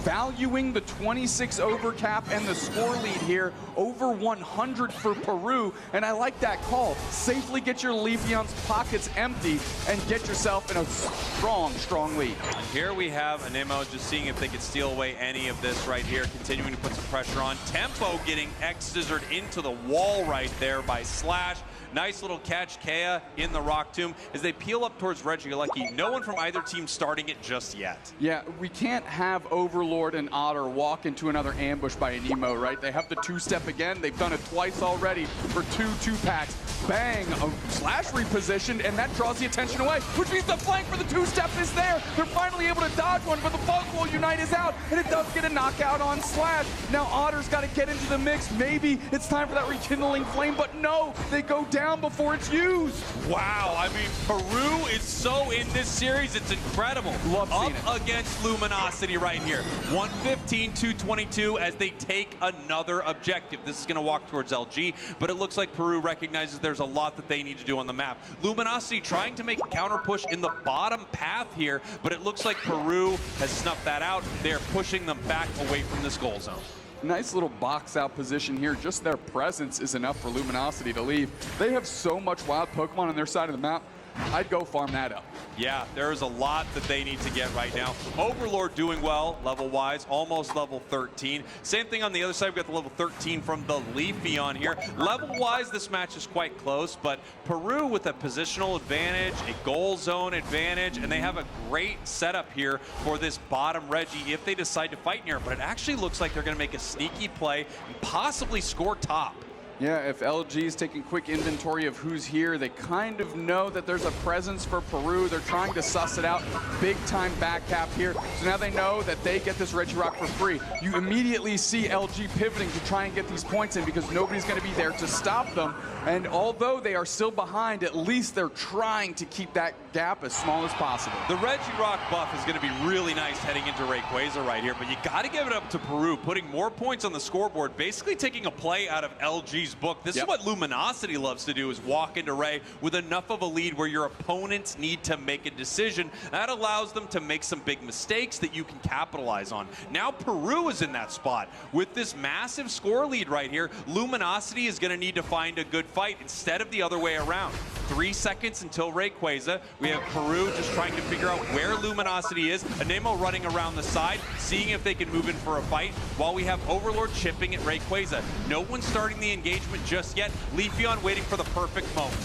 Valuing the 26 over cap and the score lead here, over 100 for Peru, and I like that call. Safely get your Leafeon's pockets empty and get yourself in a strong lead. And here we have Anemo just seeing if they could steal away any of this right here, continuing to put some pressure on. Tempo getting X-Scissored into the wall right there by Slash. Nice little catch, Kea in the Rock Tomb as they peel up towards Regieleki. No one from either team starting it just yet. Yeah, we can't have Overlord and Otter walk into another ambush by Anemo, right? They have the two-step again. They've done it twice already for 2 2-packs. Bang, Slash repositioned, and that draws the attention away, which means the flank for the two-step is there. They're finally able to dodge one, but the Buzzwole Unite is out, and it does get a knockout on Slash. Now Otter's got to get into the mix. Maybe it's time for that rekindling flame, but no, they go down before it's used. Wow, I mean, Peru is so in this series, it's incredible. Love seeing Up against Luminosity right here. 115-222 as they take another objective. This is going to walk towards LG, but it looks like Peru recognizes there's a lot that they need to do on the map. Luminosity trying to make a counter push in the bottom path here, but it looks like Peru has snuffed that out. They're pushing them back away from this goal zone. Nice little box out position here. Just their presence is enough for Luminosity to leave. They have so much wild Pokemon on their side of the map. I'd go farm that up. Yeah, there is a lot that they need to get right now. Overlord doing well level-wise, almost level 13. Same thing on the other side. We've got the level 13 from the Leafeon here. Level-wise, this match is quite close, but Peru with a positional advantage, a goal zone advantage, and they have a great setup here for this bottom Reggie if they decide to fight near. But it actually looks like they're going to make a sneaky play and possibly score top. Yeah, if LG is taking quick inventory of who's here, they kind of know that there's a presence for Peru. They're trying to suss it out. Big time back cap here. So now they know that they get this Regirock for free. You immediately see LG pivoting to try and get these points in because nobody's going to be there to stop them. And although they are still behind, at least they're trying to keep that gap as small as possible. The Regirock buff is going to be really nice heading into Rayquaza right here, but you got to give it up to Peru, putting more points on the scoreboard, basically taking a play out of LG's book. This is what Luminosity loves to do, is walk into Ray with enough of a lead where your opponents need to make a decision. That allows them to make some big mistakes that you can capitalize on. Now Peru is in that spot. With this massive score lead right here, Luminosity is going to need to find a good fight instead of the other way around. 3 seconds until Rayquaza. We have Peru just trying to figure out where Luminosity is. Anemo running around the side, seeing if they can move in for a fight, while we have Overlord chipping at Rayquaza. No one's starting the engagement just yet. Leafeon waiting for the perfect moment.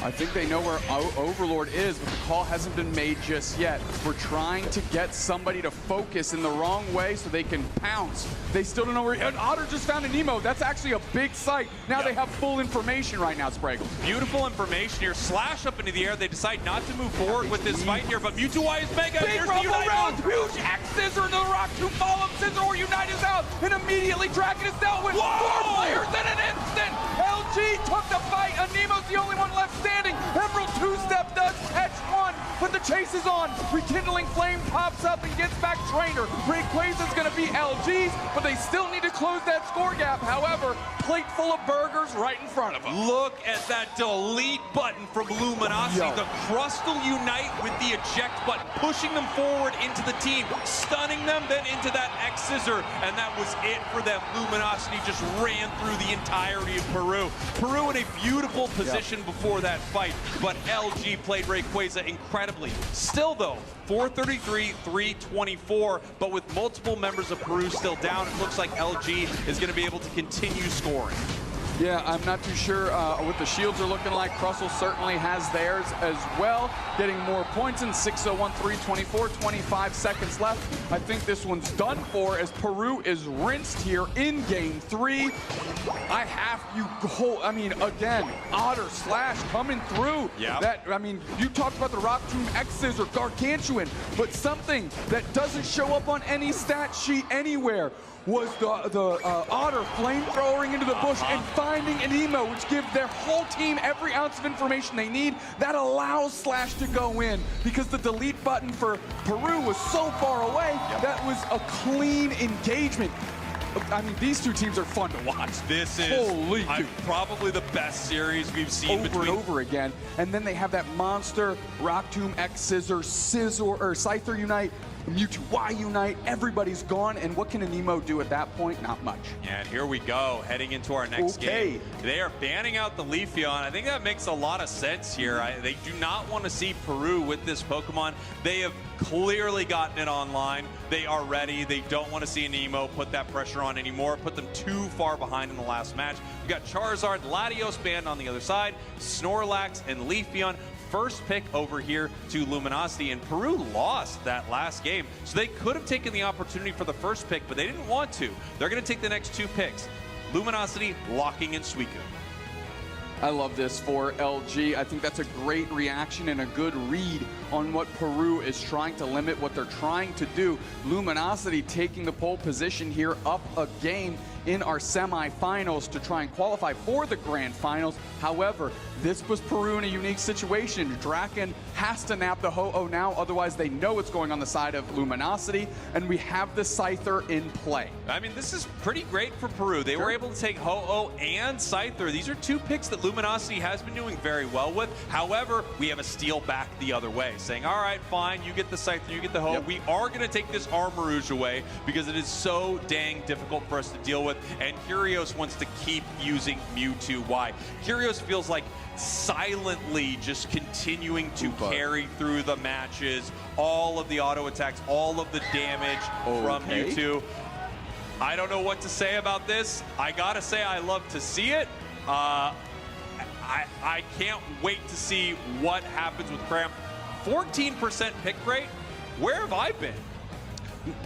I think they know where Overlord is, but the call hasn't been made just yet. We're trying to get somebody to focus in the wrong way so they can pounce. They still don't know where, and Otter just found an Nemo. That's actually a big sight. Now they have full information right now, Sprague. Beautiful information here. Slash up into the air. They decide not to move forward with this fight here, but Mewtwo Y is mega. Big rumble round, huge X-Scissor into the Rock Tomb, follow-up Scissor or Unite is out, and immediately Dragon is dealt with. 4 players in an instant. LG took the fight. Anemo's the only one left standing. Emerald two-step does catch one, but the chase is on. Rekindling Flame pops up and gets back Trainer. Rayquaza's gonna be LG's, but they still need to close that score gap. However, plate full of burgers right in front of them. Look at that delete button from Luminosity. The Crustal Unite with the eject button, pushing them forward into the team, stunning them, then into that X-Scissor, and that was it for them. Luminosity just ran through the entirety of Peru. Peru in a beautiful position before that fight, but LG played Rayquaza incredibly. Still though, 433, 324, but with multiple members of Peru still down, it looks like LG is going to be able to continue scoring. Yeah, I'm not too sure what the shields are looking like. Crussell certainly has theirs as well. Getting more points in 6:01, 3:24, 25 seconds left. I think this one's done for as Peru is rinsed here in game 3. I mean, again, Otter Slash coming through. Yeah. That, I mean, you talked about the Rock Tomb X's or Gargantuan, but something that doesn't show up on any stat sheet anywhere was the Otter flamethrowering into the bush and finding an emo, which gives their whole team every ounce of information they need. That allows Slash to go in because the delete button for Peru was so far away. That was a clean engagement. I mean, these two teams are fun to watch. This is probably the best series we've seen over and over again. And then they have that monster Rock Tomb X Scissor, Scyther Unite, Mewtwo Y Unite. Everybody's gone, and what can an emo do at that point? Not much. And here we go, heading into our next game. They are banning out the Leafeon. I think that makes a lot of sense here. They do not want to see Peru with this Pokemon. They have clearly gotten it online. They are ready. They don't want to see an emo put that pressure on anymore, put them too far behind in the last match. We've got Charizard, Latios banned on the other side, Snorlax, and Leafeon. First pick over here to Luminosity, and Peru lost that last game, so they could have taken the opportunity for the first pick, but they didn't want to. They're going to take the next 2 picks. Luminosity locking in Suicune. I love this for LG. I think that's a great reaction and a good read on what Peru is trying to limit, what they're trying to do. Luminosity taking the pole position here, up a game in our semifinals to try and qualify for the grand finals. However, this was Peru in a unique situation. Draken has to nap the Ho-Oh now, otherwise they know it's going on the side of Luminosity, and we have the Scyther in play. I mean, this is pretty great for Peru. They were able to take Ho-Oh and Scyther. These are 2 picks that Luminosity has been doing very well with. However, we have a steal back the other way, saying, all right, fine, you get the Scyther, you get the Ho-Oh. We are going to take this Armarouge away because it is so dang difficult for us to deal with, and Curios wants to keep using Mewtwo. Why? Curios feels like silently just continuing to carry through the matches, all of the auto attacks, all of the damage from Mewtwo. I don't know what to say about this. I gotta say I love to see it. I can't wait to see what happens with Cram. 14% pick rate? Where have I been?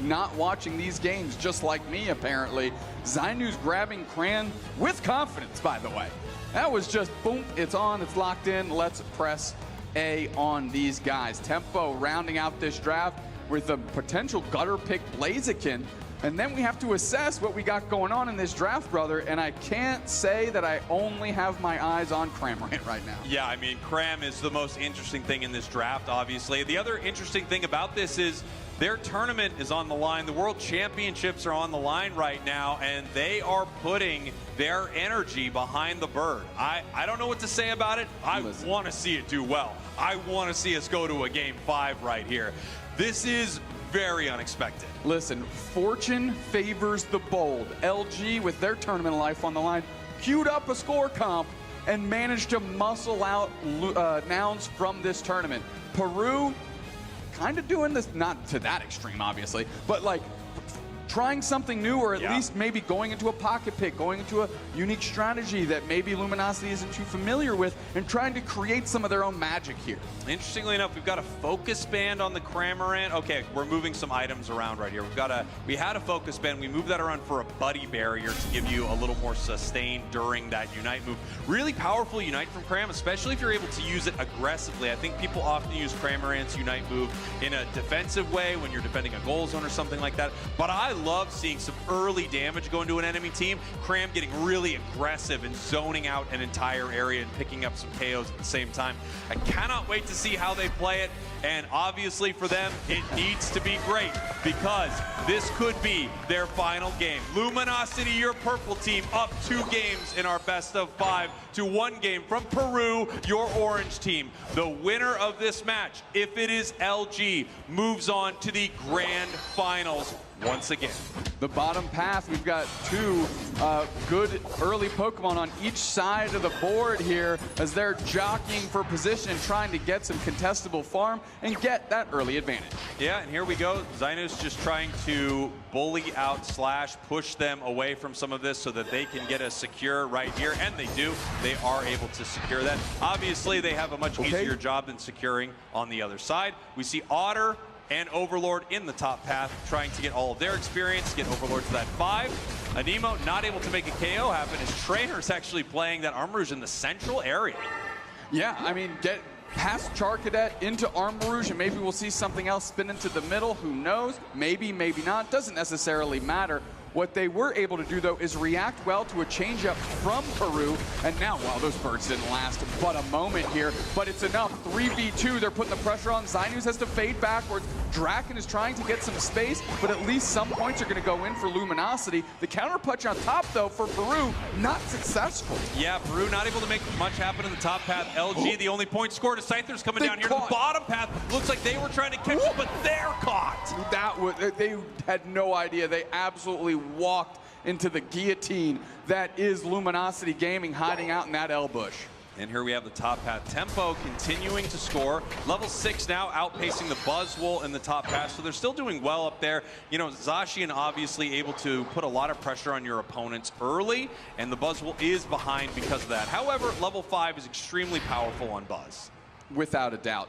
Not watching these games, just like me apparently. Zainu's grabbing Cran with confidence, by the way. That was just boom, it's on, it's locked in. Let's press A on these guys. Tempo rounding out this draft with a potential gutter pick Blaziken. And then we have to assess what we got going on in this draft, brother. And I can't say that I only have my eyes on Cramorant right now. Yeah, I mean, Cram is the most interesting thing in this draft, obviously. The other interesting thing about this is their tournament is on the line. The World Championships are on the line right now, and they are putting their energy behind the bird. I don't know what to say about it. I want to see it do well. I want to see us go to a Game 5 right here. This is very unexpected. Listen, fortune favors the bold. LG, with their tournament life on the line, queued up a score comp and managed to muscle out Nouns from this tournament. Peru, kind of doing this, not to that extreme, obviously, but like trying something new, or at least maybe going into a pocket pick, going into a unique strategy that maybe Luminosity isn't too familiar with, and trying to create some of their own magic here. Interestingly enough, we've got a focus band on the Cramorant. Okay, we're moving some items around right here. We had a focus band. We moved that around for a buddy barrier to give you a little more sustain during that Unite move. Really powerful Unite from Cram, especially if you're able to use it aggressively. I think people often use Cramorant's Unite move in a defensive way when you're defending a goal zone or something like that. But I love seeing some early damage go into an enemy team. Cram getting really aggressive and zoning out an entire area and picking up some KOs at the same time. I cannot wait to see how they play it, and obviously for them it needs to be great because this could be their final game. Luminosity, your purple team, up 2 games in our best of 5 to 1 game from Peru, your orange team. The winner of this match, if it is LG, moves on to the grand finals once again. again. The bottom path, we've got two good early Pokemon on each side of the board here as they're jockeying for position and trying to get some contestable farm and get that early advantage. Yeah, and here we go. Xynos just trying to bully out Slash, push them away from some of this so that they can get a secure right here, and they do. They are able to secure that. Obviously, they have a much easier job than securing on the other side. We see Otter and Overlord in the top path, trying to get all of their experience, get Overlord to that 5. Anemo not able to make a KO happen. His trainer's actually playing that Armarouge in the central area. Yeah, I mean, get past Charcadet into Armarouge, and maybe we'll see something else spin into the middle. Who knows? Maybe, maybe not. Doesn't necessarily matter. What they were able to do, though, is react well to a changeup from Peru. And now, wow, those birds didn't last but a moment here. But it's enough. 3v2, they're putting the pressure on. Xynos has to fade backwards. Draken is trying to get some space, but at least some points are going to go in for Luminosity. The counter punch on top, though, for Peru, not successful. Yeah, Peru not able to make much happen in the top path. LG, the only point scored. Scyther's coming down here to the bottom path. Looks like they were trying to catch it, but they're caught. That was, they had no idea. They absolutely walked into the guillotine that is Luminosity Gaming, hiding out in that L bush. And here we have the top path. Tempo continuing to score. Level 6 now, outpacing the Buzzwole in the top path. So they're still doing well up there. You know, Zacian obviously able to put a lot of pressure on your opponents early, and the Buzzwole is behind because of that. However, level 5 is extremely powerful on Buzz. Without a doubt.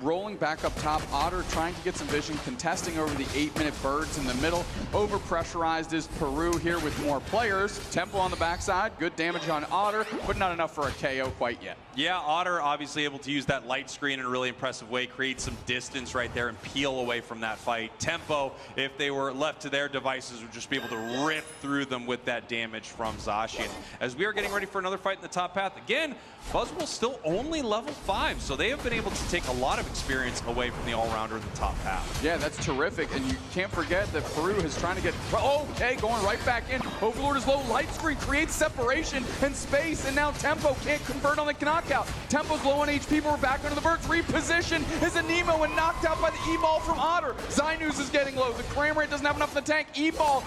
Rolling back up top, Otter trying to get some vision, contesting over the 8-minute birds in the middle. Over-pressurized is Peru here with more players. Tempo on the backside, good damage on Otter, but not enough for a KO quite yet. Yeah, Otter obviously able to use that light screen in a really impressive way, create some distance right there and peel away from that fight. Tempo, if they were left to their devices, would just be able to rip through them with that damage from Zacian. As we are getting ready for another fight in the top path, again, Buzzwole still only level 5, so they have been able to take a lot of experience away from the all-rounder in the top path. Yeah, that's terrific, and you can't forget that Peru is trying to get, okay, going right back in. Overlord is low, light screen creates separation and space, and now Tempo can't convert on the knockout. Tempo's low on HP, but we're back under the birds. Reposition is Anemo and knocked out by the E-Ball from Otter. Xynos is getting low. The Cramorant doesn't have enough in the tank. E-Ball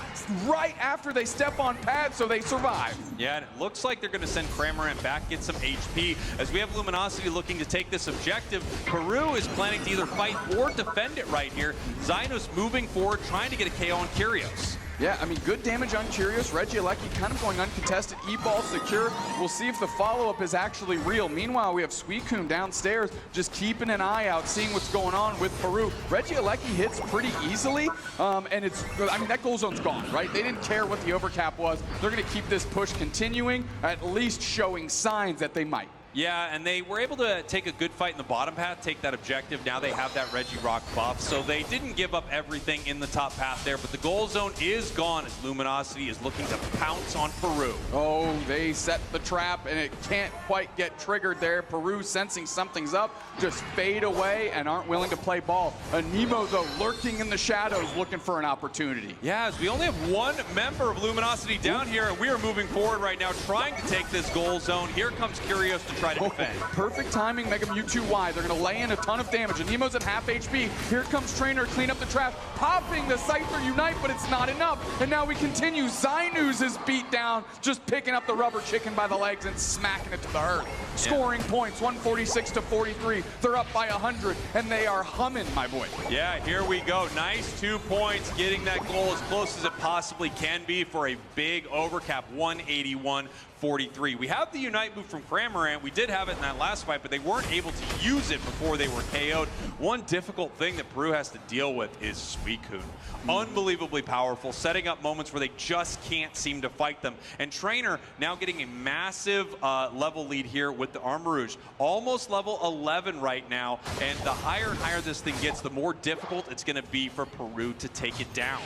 right after they step on pad, so they survive. Yeah, and it looks like they're going to send Cramorant back, get some HP. As we have Luminosity looking to take this objective, Peru is planning to either fight or defend it right here. Xynos moving forward, trying to get a KO on Kyrios. Yeah, I mean, good damage on Kyrios. Regieleki kind of going uncontested. E-Ball secure. We'll see if the follow-up is actually real. Meanwhile, we have Suicune downstairs just keeping an eye out, seeing what's going on with Peru. Regieleki hits pretty easily, and it's, I mean, that goal zone's gone, right? They didn't care what the overcap was. They're going to keep this push continuing, at least showing signs that they might. Yeah, and they were able to take a good fight in the bottom path, take that objective. Now they have that Regirock buff, so they didn't give up everything in the top path there, but the goal zone is gone as Luminosity is looking to pounce on Peru. Oh, they set the trap, and it can't quite get triggered there. Peru sensing something's up, just fade away and aren't willing to play ball. Anemo, though, lurking in the shadows, looking for an opportunity. Yeah, as we only have one member of Luminosity down here, and we are moving forward right now, trying to take this goal zone. Here comes Kyrios to try to defend. Perfect timing, Mega Mewtwo Y. They're going to lay in a ton of damage. Anemo's at half HP. Here comes Trainer, clean up the trap, popping the Scyther Unite, but it's not enough. And now we continue. Xynos is beat down, just picking up the rubber chicken by the legs and smacking it to the earth. Scoring points, 146 to 43. They're up by 100, and they are humming, my boy. Yeah, here we go. Nice 2 points, getting that goal as close as it possibly can be for a big overcap, 181-43. We have the Unite move from Cramorant. We did have it in that last fight, but they weren't able to use it before they were KO'd. One difficult thing that Peru has to deal with is Suicune. Unbelievably powerful, setting up moments where they just can't seem to fight them. And Trainer now getting a massive level lead here with the Armarouge. Almost level 11 right now, and the higher and higher this thing gets, the more difficult it's going to be for Peru to take it down.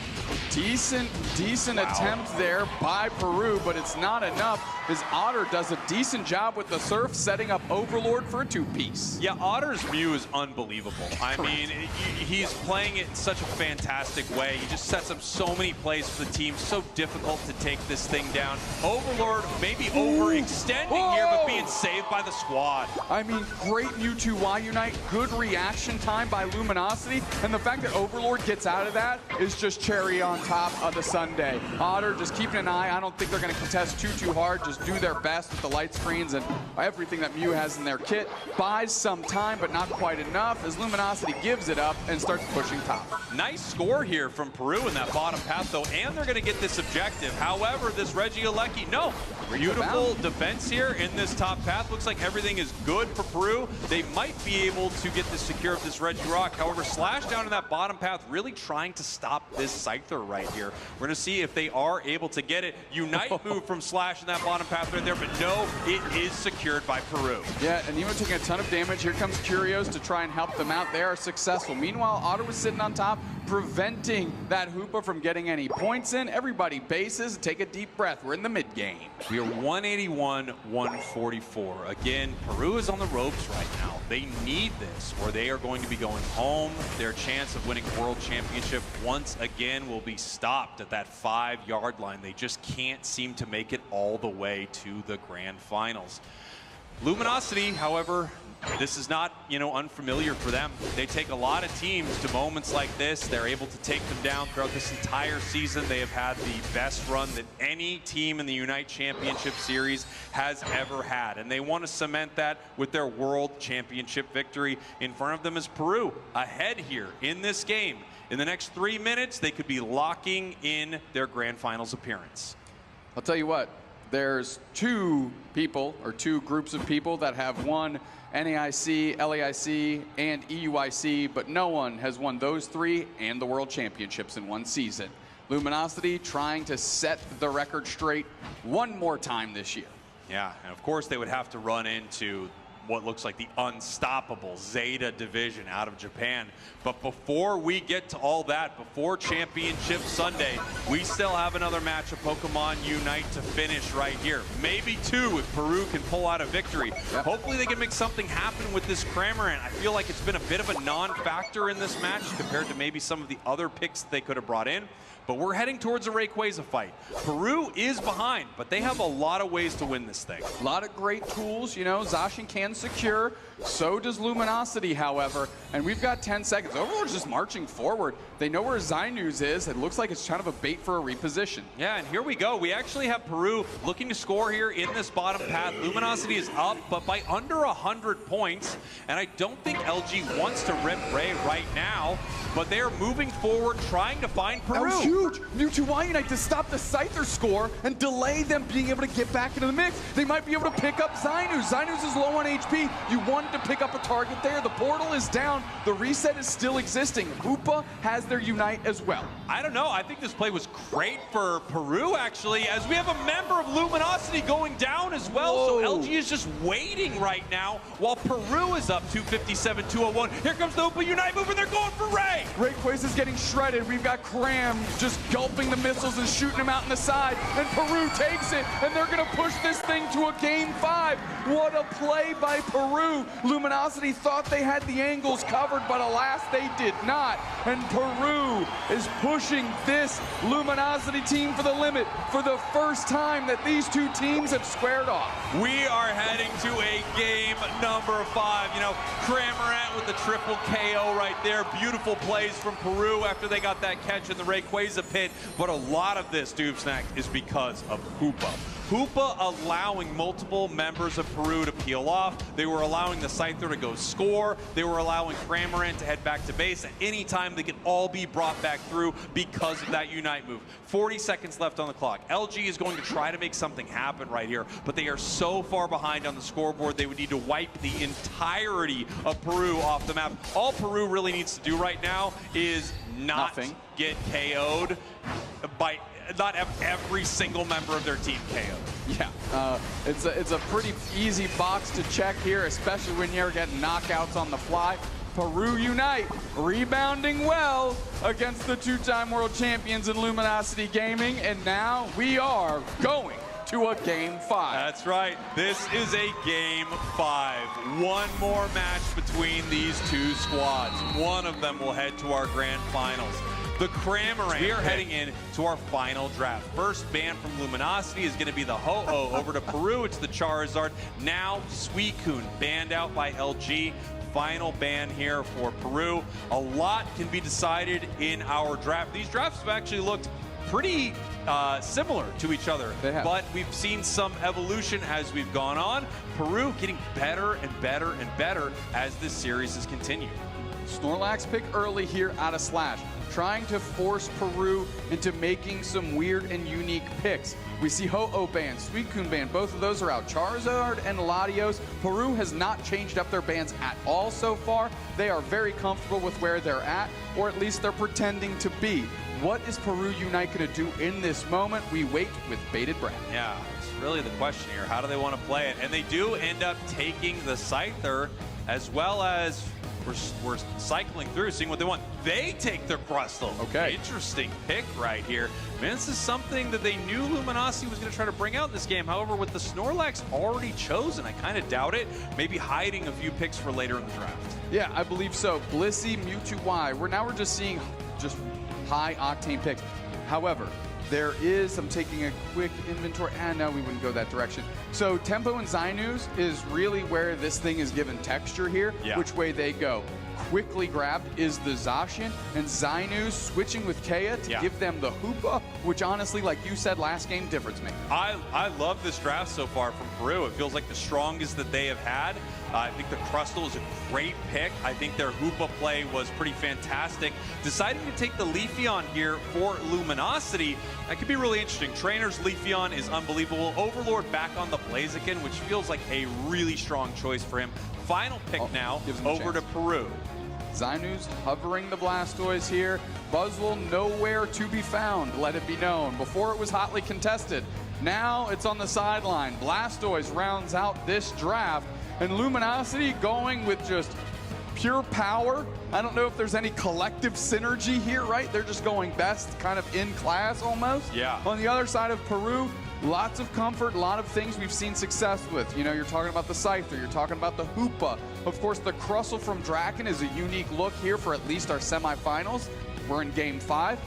Decent attempt there by Peru, but it's not enough, as Otter does a decent job with the Surf, setting up Overlord for a 2-piece. Yeah, Otter's Mew is unbelievable. incredible. I mean, he's playing it in such a fantastic way. He just sets up so many plays for the team. So difficult to take this thing down. Overlord maybe overextending here, but being saved by the squad. I mean, great Mewtwo Unite, good reaction time by Luminosity, and the fact that Overlord gets out of that is just cherry on top of the sundae. Otter just keeping an eye. I don't think they're going to contest too hard. Just do their best with the light screens and everything that Mew has in their kit. Buys some time, but not quite enough as Luminosity gives it up and starts pushing top. Nice score here from Peru in that bottom path, though, and they're going to get this objective. However, this Regieleki, no. Beautiful defense here in this top path. Looks like everything is good for Peru. They might be able to get the secure of this Regirock. However, Slash down in that bottom path, really trying to stop this Scyther right here. We're going to see if they are able to get it. Unite move from Slash in that bottom path right there, but no, it is secured by Peru. Yeah, and even taking a ton of damage. Here comes Curios to try and help them out. They are successful. Meanwhile, Otter was sitting on top, preventing that Hoopa from getting any points in. Everybody bases. Take a deep breath. We're in the mid game. We are 181, 144. Again, Peru is on the ropes right now. They need this, or they are going to be going home. Their chance of winning a world championship once again will be stopped at that 5-yard line. They just can't seem to make it all the way to the grand finals. Luminosity, however, this is not, unfamiliar for them. They take a lot of teams to moments like this. They're able to take them down throughout this entire season. They have had the best run that any team in the Unite Championship Series has ever had. And they want to cement that with their World Championship victory. In front of them is Peru, ahead here in this game. In the next 3 minutes, they could be locking in their Grand Finals appearance. I'll tell you what, there's two groups of people that have won NAIC, LAIC, and EUIC, but no one has won those three and the World Championships in one season. Luminosity trying to set the record straight one more time this year. Yeah, and of course they would have to run into what looks like the unstoppable Zeta division out of Japan. But before we get to all that, before Championship Sunday, we still have another match of Pokemon Unite to finish right here. Maybe two if Peru can pull out a victory. Yep. Hopefully they can make something happen with this Cramorant. I feel like it's been a bit of a non-factor in this match compared to maybe some of the other picks that they could have brought in. But we're heading towards a Rayquaza fight. Peru is behind, but they have a lot of ways to win this thing. A lot of great tools, Zacian can secure. So does Luminosity, however. And we've got 10 seconds. Overlord's just marching forward. They know where Zainuz is. It looks like it's kind of a bait for a reposition. Yeah, and here we go. We actually have Peru looking to score here in this bottom path. Luminosity is up, but by under 100 points. And I don't think LG wants to rip Ray right now, but they are moving forward, trying to find Peru. That was huge. Mewtwo Unite to stop the Scyther score and delay them being able to get back into the mix. They might be able to pick up Zainuz. Zainuz is low on HP. You wanted to pick up a target there. The portal is down. The reset is still existing. Hoopa has their Unite as well. I don't know. I think this play was great for Peru, actually, as we have a member of Luminosity going down as well. Whoa. So LG is just waiting right now while Peru is up 257-201. Here comes the Hoopa Unite move, and they're going for Ray. Rayquaza's getting shredded. We've got Cram just gulping the missiles and shooting them out in the side. And Peru takes it, and they're going to push this thing to a Game 5. What a play by Peru. Luminosity thought they had the angles covered, but alas, they did not. And Peru is pushing this Luminosity team for the limit for the first time that these two teams have squared off. We are heading to a game number 5. Cramorant with the triple KO right there. Beautiful plays from Peru after they got that catch in the Rayquaza pit. But a lot of this, Doobsnack, is because of Hoopa. Hoopa allowing multiple members of Peru to peel off. They were allowing the Scyther to go score. They were allowing Cramorant to head back to base. At any time, they could all be brought back through because of that Unite move. 40 seconds left on the clock. LG is going to try to make something happen right here, but they are so far behind on the scoreboard, they would need to wipe the entirety of Peru off the map. All Peru really needs to do right now is not get KO'd by not have every single member of their team KO'd. Yeah, it's a pretty easy box to check here, especially when you're getting knockouts on the fly. Peru Unite rebounding well against the two-time world champions in Luminosity Gaming, and now we are going to a Game 5. That's right. This is a Game 5. One more match between these two squads. One of them will head to our grand finals. The Cramorant. We are heading in to our final draft. First ban from Luminosity is going to be the Ho-Oh. Over to Peru, it's the Charizard. Now Suicune, banned out by LG. Final ban here for Peru. A lot can be decided in our draft. These drafts have actually looked pretty similar to each other, but we've seen some evolution as we've gone on. Peru getting better and better and better as this series has continued. Snorlax pick early here out of Slash, trying to force Peru into making some weird and unique picks. We see Ho-Oh ban, Suicune ban, both of those are out. Charizard and Latios. Peru has not changed up their bans at all so far. They are very comfortable with where they're at, or at least they're pretending to be. What is Peru Unite going to do in this moment? We wait with bated breath. Yeah, it's really the question here. How do they want to play it? And they do end up taking the Scyther, as well as we're cycling through, seeing what they want. They take their Crustle. Okay. Interesting pick right here. Man, this is something that they knew Luminosity was going to try to bring out in this game. However, with the Snorlax already chosen, I kind of doubt it. Maybe hiding a few picks for later in the draft. Yeah, I believe so. Blissey, Mewtwo Y. We're just seeing just high octane picks. However, there is, I'm taking a quick inventory, and no, we wouldn't go that direction. So Tempo and Zainus is really where this thing is given texture here, which way they go. Quickly grabbed is the Zacian, and Zainus switching with Kea to give them the Hoopa, which honestly, like you said last game, difference maker. I love this draft so far from Peru. It feels like the strongest that they have had. I think the Crustle is a great pick. I think their Hoopa play was pretty fantastic. Deciding to take the Leafeon here for Luminosity, that could be really interesting. Trainer's Leafeon is unbelievable. Overlord back on the Blaziken, which feels like a really strong choice for him. Final pick now, over to Peru. Zainus hovering the Blastoise here. Buzzwole nowhere to be found, let it be known. Before it was hotly contested. Now it's on the sideline. Blastoise rounds out this draft. And Luminosity going with just pure power. I don't know if there's any collective synergy here, right? They're just going best kind of in class almost. Yeah. On the other side of Peru, lots of comfort, a lot of things we've seen success with. You know, you're talking about the Scyther, you're talking about the Hoopa. Of course, the Crustle from Draken is a unique look here for at least our semifinals. We're in Game 5.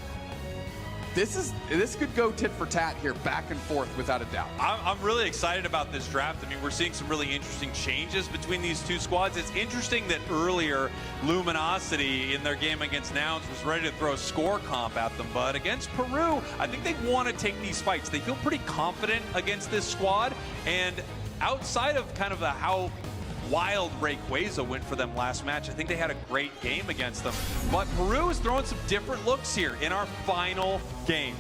This could go tit for tat here, back and forth, without a doubt. I'm really excited about this draft. I mean, we're seeing some really interesting changes between these two squads. It's interesting that earlier, Luminosity in their game against Nouns was ready to throw a score comp at them, but against Peru, I think they want to take these fights. They feel pretty confident against this squad, and outside of kind of how wild Rayquaza went for them last match, I think they had a great game against them. But Peru is throwing some different looks here in our final game.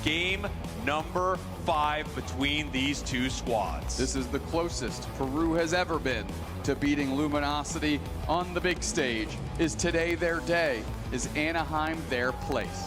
Game number 5 between these two squads. This is the closest Peru has ever been to beating Luminosity on the big stage. Is today their day? Is Anaheim their place?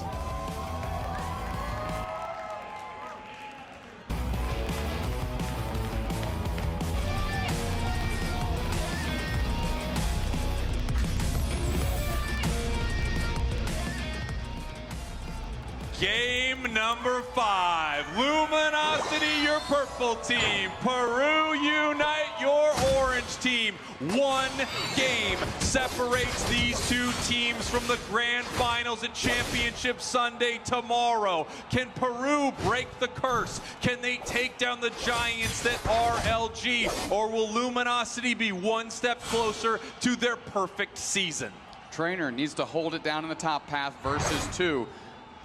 Game number 5. Luminosity, your purple team. Peru Unite, your orange team. One game separates these two teams from the grand finals at Championship Sunday tomorrow. Can Peru break the curse? Can they take down the giants that are LG? Or will Luminosity be one step closer to their perfect season? Trainer needs to hold it down in the top path versus 2.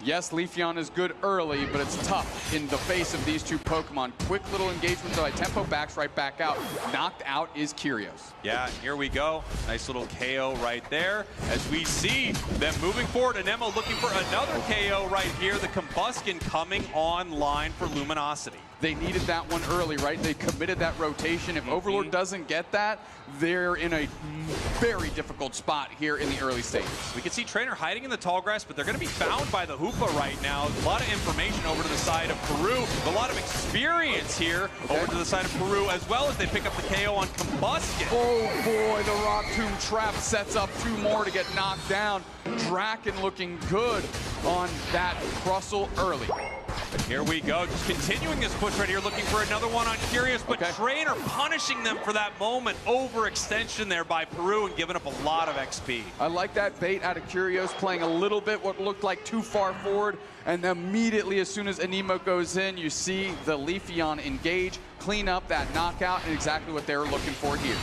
Yes, Leafeon is good early, but it's tough in the face of these two Pokemon. Quick little engagement, so Tempo backs right back out. Knocked out is Kyrios. Yeah, here we go. Nice little KO right there. As we see them moving forward, and Nemo looking for another KO right here. The Combuskin coming online for Luminosity. They needed that one early, right? They committed that rotation. If Overlord doesn't get that, they're in a very difficult spot here in the early stages. We can see Trainer hiding in the tall grass, but they're going to be found by the Hoopa right now. A lot of information over to the side of Peru. A lot of experience here over to the side of Peru, as well as they pick up the KO on Combuskin. Oh boy, the Rock Tomb Trap sets up 2 more to get knocked down. Draken looking good on that Crustle early. Here we go, just continuing this push right here, looking for another one on Curious, but Trainer punishing them for that moment. Overextension there by Peru and giving up a lot of XP. I like that bait out of Curious, playing a little bit what looked like too far forward, and immediately as soon as Anemo goes in, you see the Leafeon engage, clean up that knockout, and exactly what they were looking for here.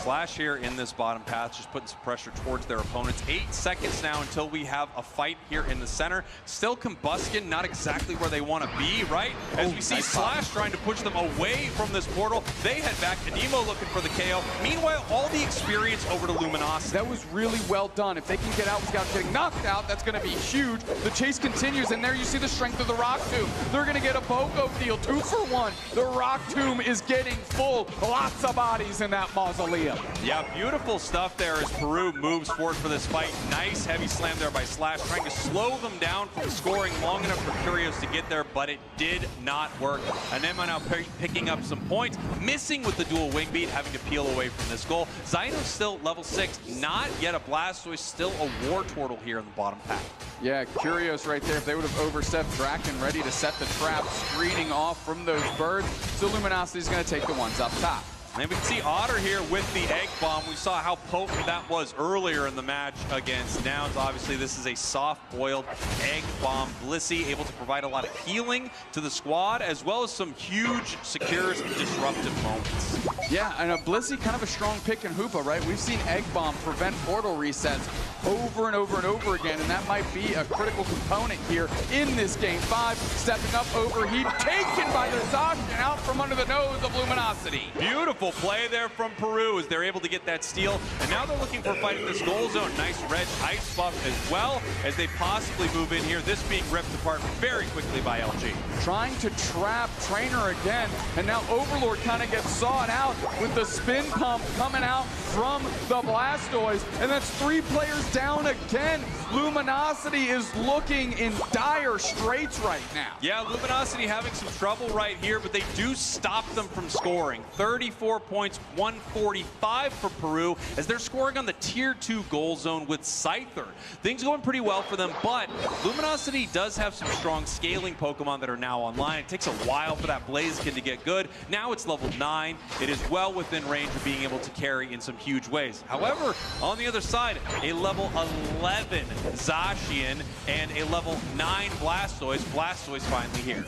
Flash here in this bottom path, just putting some pressure towards their opponents. 8 seconds now until we have a fight here in the center. Still Combustion, not exactly where they want to be, right? As we see Slash trying to push them away from this portal. They head back. Anemo looking for the KO. Meanwhile, all the experience over to Luminosity. That was really well done. If they can get out without getting knocked out, that's going to be huge. The chase continues, and there you see the strength of the Rock Tomb. They're going to get a BOGO deal, 2 for 1. The Rock Tomb is getting full. Lots of bodies in that mausoleum. Yeah, beautiful stuff there as Peru moves forward for this fight. Nice heavy slam there by Slash, trying to slow them down from scoring long enough for Curious to get there, but it did not work. Anemo now picking up some points, missing with the dual wing beat, having to peel away from this goal. Zyno's still level 6, not yet a Blastoise, still a War Turtle here in the bottom path. Yeah, Curious right there. If they would have overstepped, Draken ready to set the trap, screening off from those birds. So Luminosity's going to take the ones up top. And we can see Otter here with the Egg Bomb. We saw how potent that was earlier in the match against Nouns. Obviously, this is a soft-boiled Egg Bomb. Blissey able to provide a lot of healing to the squad, as well as some huge, secure, and disruptive moments. Yeah, and a Blissey kind of a strong pick in Hoopa, right? We've seen Egg Bomb prevent portal resets over and over and over again, and that might be a critical component here in this Game 5. Stepping up, overheat, taken by the Zacian out from under the nose of Luminosity. Beautiful play there from Peru as they're able to get that steal, and now they're looking for fighting this goal zone. Nice red ice buff as well as they possibly move in here. This being ripped apart very quickly by LG. Trying to trap Trainer again, and now Overlord kind of gets sawed out with the spin pump coming out from the Blastoise, and that's 3 players down again. Luminosity is looking in dire straits right now. Yeah, Luminosity having some trouble right here, but they do stop them from scoring. 34 points, 145 for Peru, as they're scoring on the tier 2 goal zone with Scyther. Things going pretty well for them, but Luminosity does have some strong scaling Pokemon that are now online. It takes a while for that Blaziken to get good. Now it's level 9. It is well within range of being able to carry in some huge ways. However, on the other side, a level 11 Zacian and a level 9 Blastoise. Blastoise finally here.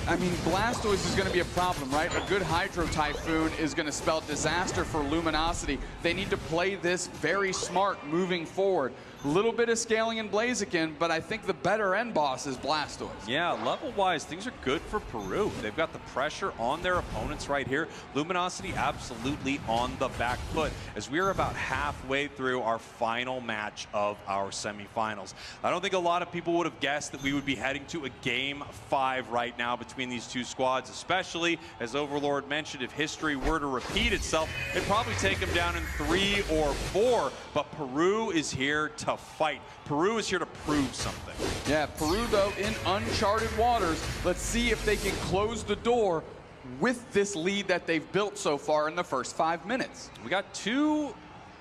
I mean, Blastoise is going to be a problem, right? A good Hydro Typhoon is going to spell disaster for Luminosity. They need to play this very smart moving forward. A little bit of scaling in Blaziken, but I think the better end boss is Blastoise. Yeah, level-wise, things are good for Peru. They've got the pressure on their opponents right here. Luminosity absolutely on the back foot as we are about halfway through our final match of our semifinals. I don't think a lot of people would have guessed that we would be heading to a Game 5 right now between these two squads, especially, as Overlord mentioned, if history were to repeat itself, it'd probably take them down in 3 or 4, but Peru is here to fight. Peru is here to prove something. Yeah, Peru, though, in uncharted waters. Let's see if they can close the door with this lead that they've built so far in the first 5 minutes. We got 2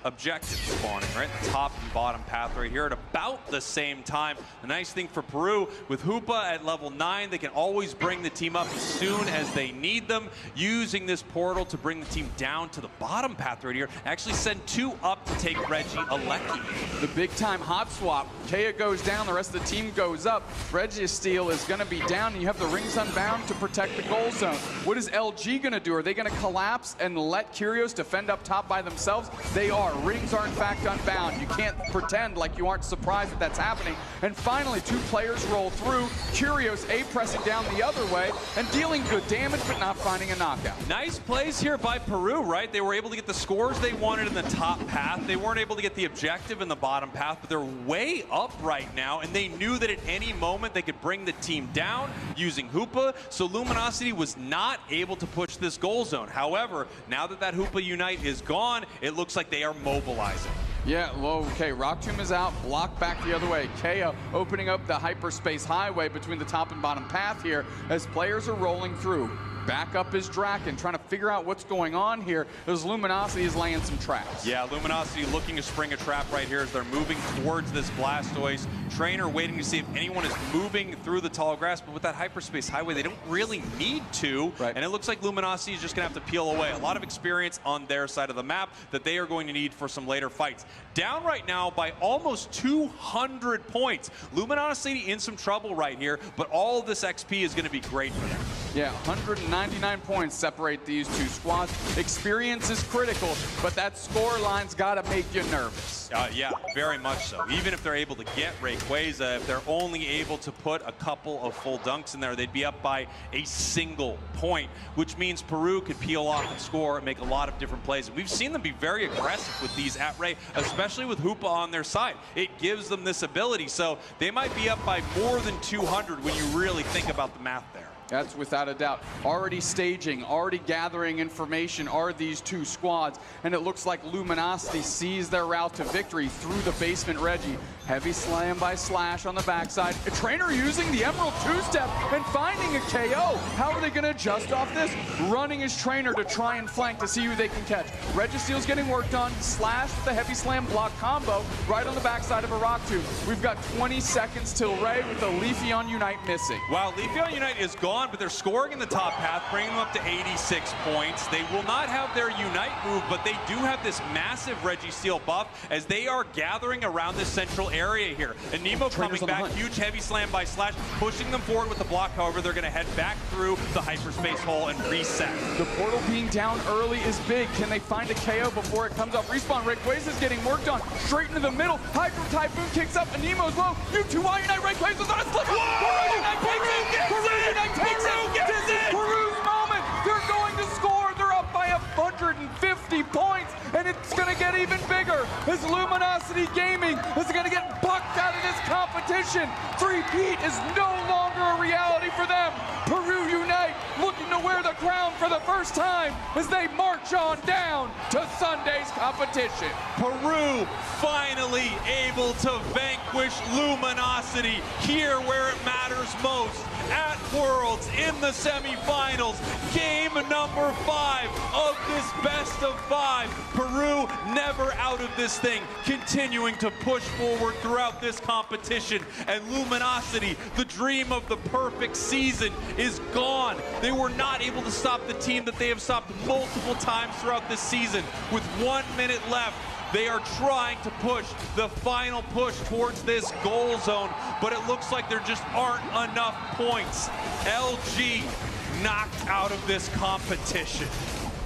objectives spawning right at the top and bottom path right here at about the same time. The nice thing for Peru, with Hoopa at level 9, they can always bring the team up as soon as they need them, using this portal to bring the team down to the bottom path right here. Actually send 2 up to take Reggie Alecki. The big time hot swap. Kea goes down, the rest of the team goes up. Registeel is going to be down, and you have the Rings Unbound to protect the goal zone. What is LG going to do? Are they going to collapse and let Curious defend up top by themselves? They are. Rings are in fact unbound. You can't pretend like you aren't surprised that that's happening. And finally, 2 players roll through. Curious pressing down the other way and dealing good damage, but not finding a knockout. Nice plays here by Peru, right? They were able to get the scores they wanted in the top path. They weren't able to get the objective in the bottom path, but they're way up right now, and they knew that at any moment they could bring the team down using Hoopa, so Luminosity was not able to push this goal zone. However, now that Hoopa Unite is gone, it looks like they are mobilizing. Yeah, well, okay, Rock Tomb is out, blocked back the other way. Kea opening up the hyperspace highway between the top and bottom path here as players are rolling through. back up his Draken, trying to figure out what's going on here as Luminosity is laying some traps. Yeah, Luminosity looking to spring a trap right here as they're moving towards this Blastoise. Trainer waiting to see if anyone is moving through the tall grass, but with that hyperspace highway, they don't really need to. Right. And it looks like Luminosity is just going to have to peel away. A lot of experience on their side of the map that they are going to need for some later fights. Down right now by almost 200 points. Luminosity in some trouble right here, but all of this XP is going to be great for them. Yeah, 199 points separate these two squads. Experience is critical, but that score line's got to make you nervous. Yeah, very much so. Even if they're able to get Rayquaza, if they're only able to put a couple of full dunks in there, they'd be up by a single point, which means Peru could peel off and score and make a lot of different plays. And we've seen them be very aggressive with these at Ray, especially with Hoopa on their side. It gives them this ability, so they might be up by more than 200 when you really think about the math there. That's without a doubt. Already staging, already gathering information are these two squads, and it looks like Luminosity sees their route to victory through the basement Reggie. Heavy slam by Slash on the backside. A Trainer using the Emerald two-step and finding a KO. How are they going to adjust off this? Running his Trainer to try and flank to see who they can catch. Registeel's getting worked on. Slash with the heavy slam block combo right on the backside of a Rock Tomb. We've got 20 seconds till Ray with the Leafy on Unite missing. Wow, Leafy on Unite is gone, but they're scoring in the top path, bringing them up to 86 points. They will not have their Unite move, but they do have this massive Registeel buff as they are gathering around this central area here. And Nemo coming back, huge heavy slam by Slash, pushing them forward with the block. However, they're going to head back through the hyperspace hole and reset. The portal being down early is big. Can they find a KO before it comes up? Respawn, Rayquaza is getting worked on. Straight into the middle. Hydro Typhoon kicks up, and Nemo's low. U2Y Unite, Rayquaza's on a slip. Peru Unite takes it! Peru Unite takes it! This is Peru's moment! They're going to score! They're up by 150 points, and it's going to get even bigger as Luminosity Gaming is going to get bucked out of this competition. Three-peat is no longer a reality for them. Peru Unite looking to wear the crown for the first time as they march on down to Sunday's competition. Peru finally able to vanquish Luminosity here where it matters most. At Worlds in the semifinals, game number 5 of this best of 5. Peru never out of this thing, continuing to push forward throughout this competition. And Luminosity, the dream of the perfect season, is gone. They were not able to stop the team that they have stopped multiple times throughout this season. With 1 minute left, they are trying to push the final push towards this goal zone, but it looks like there just aren't enough points. LG knocked out of this competition.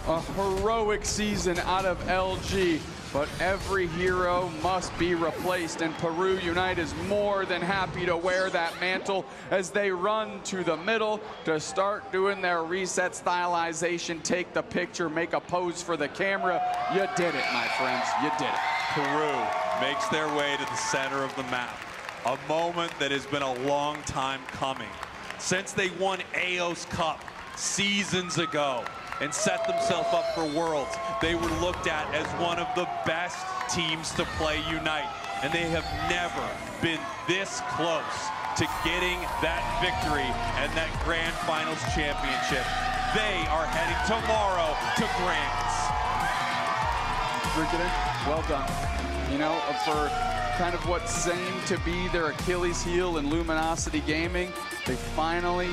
A heroic season out of LG, but every hero must be replaced, and Peru Unite is more than happy to wear that mantle as they run to the middle to start doing their reset stylization, take the picture, make a pose for the camera. You did it, my friends, you did it. Peru makes their way to the center of the map. A moment that has been a long time coming. Since they won AO's Cup seasons ago and set themselves up for Worlds, they were looked at as one of the best teams to play Unite. And they have never been this close to getting that victory and that Grand Finals championship. They are heading tomorrow to Grands. Well done. You know, for kind of what seemed to be their Achilles heel in Luminosity Gaming, they finally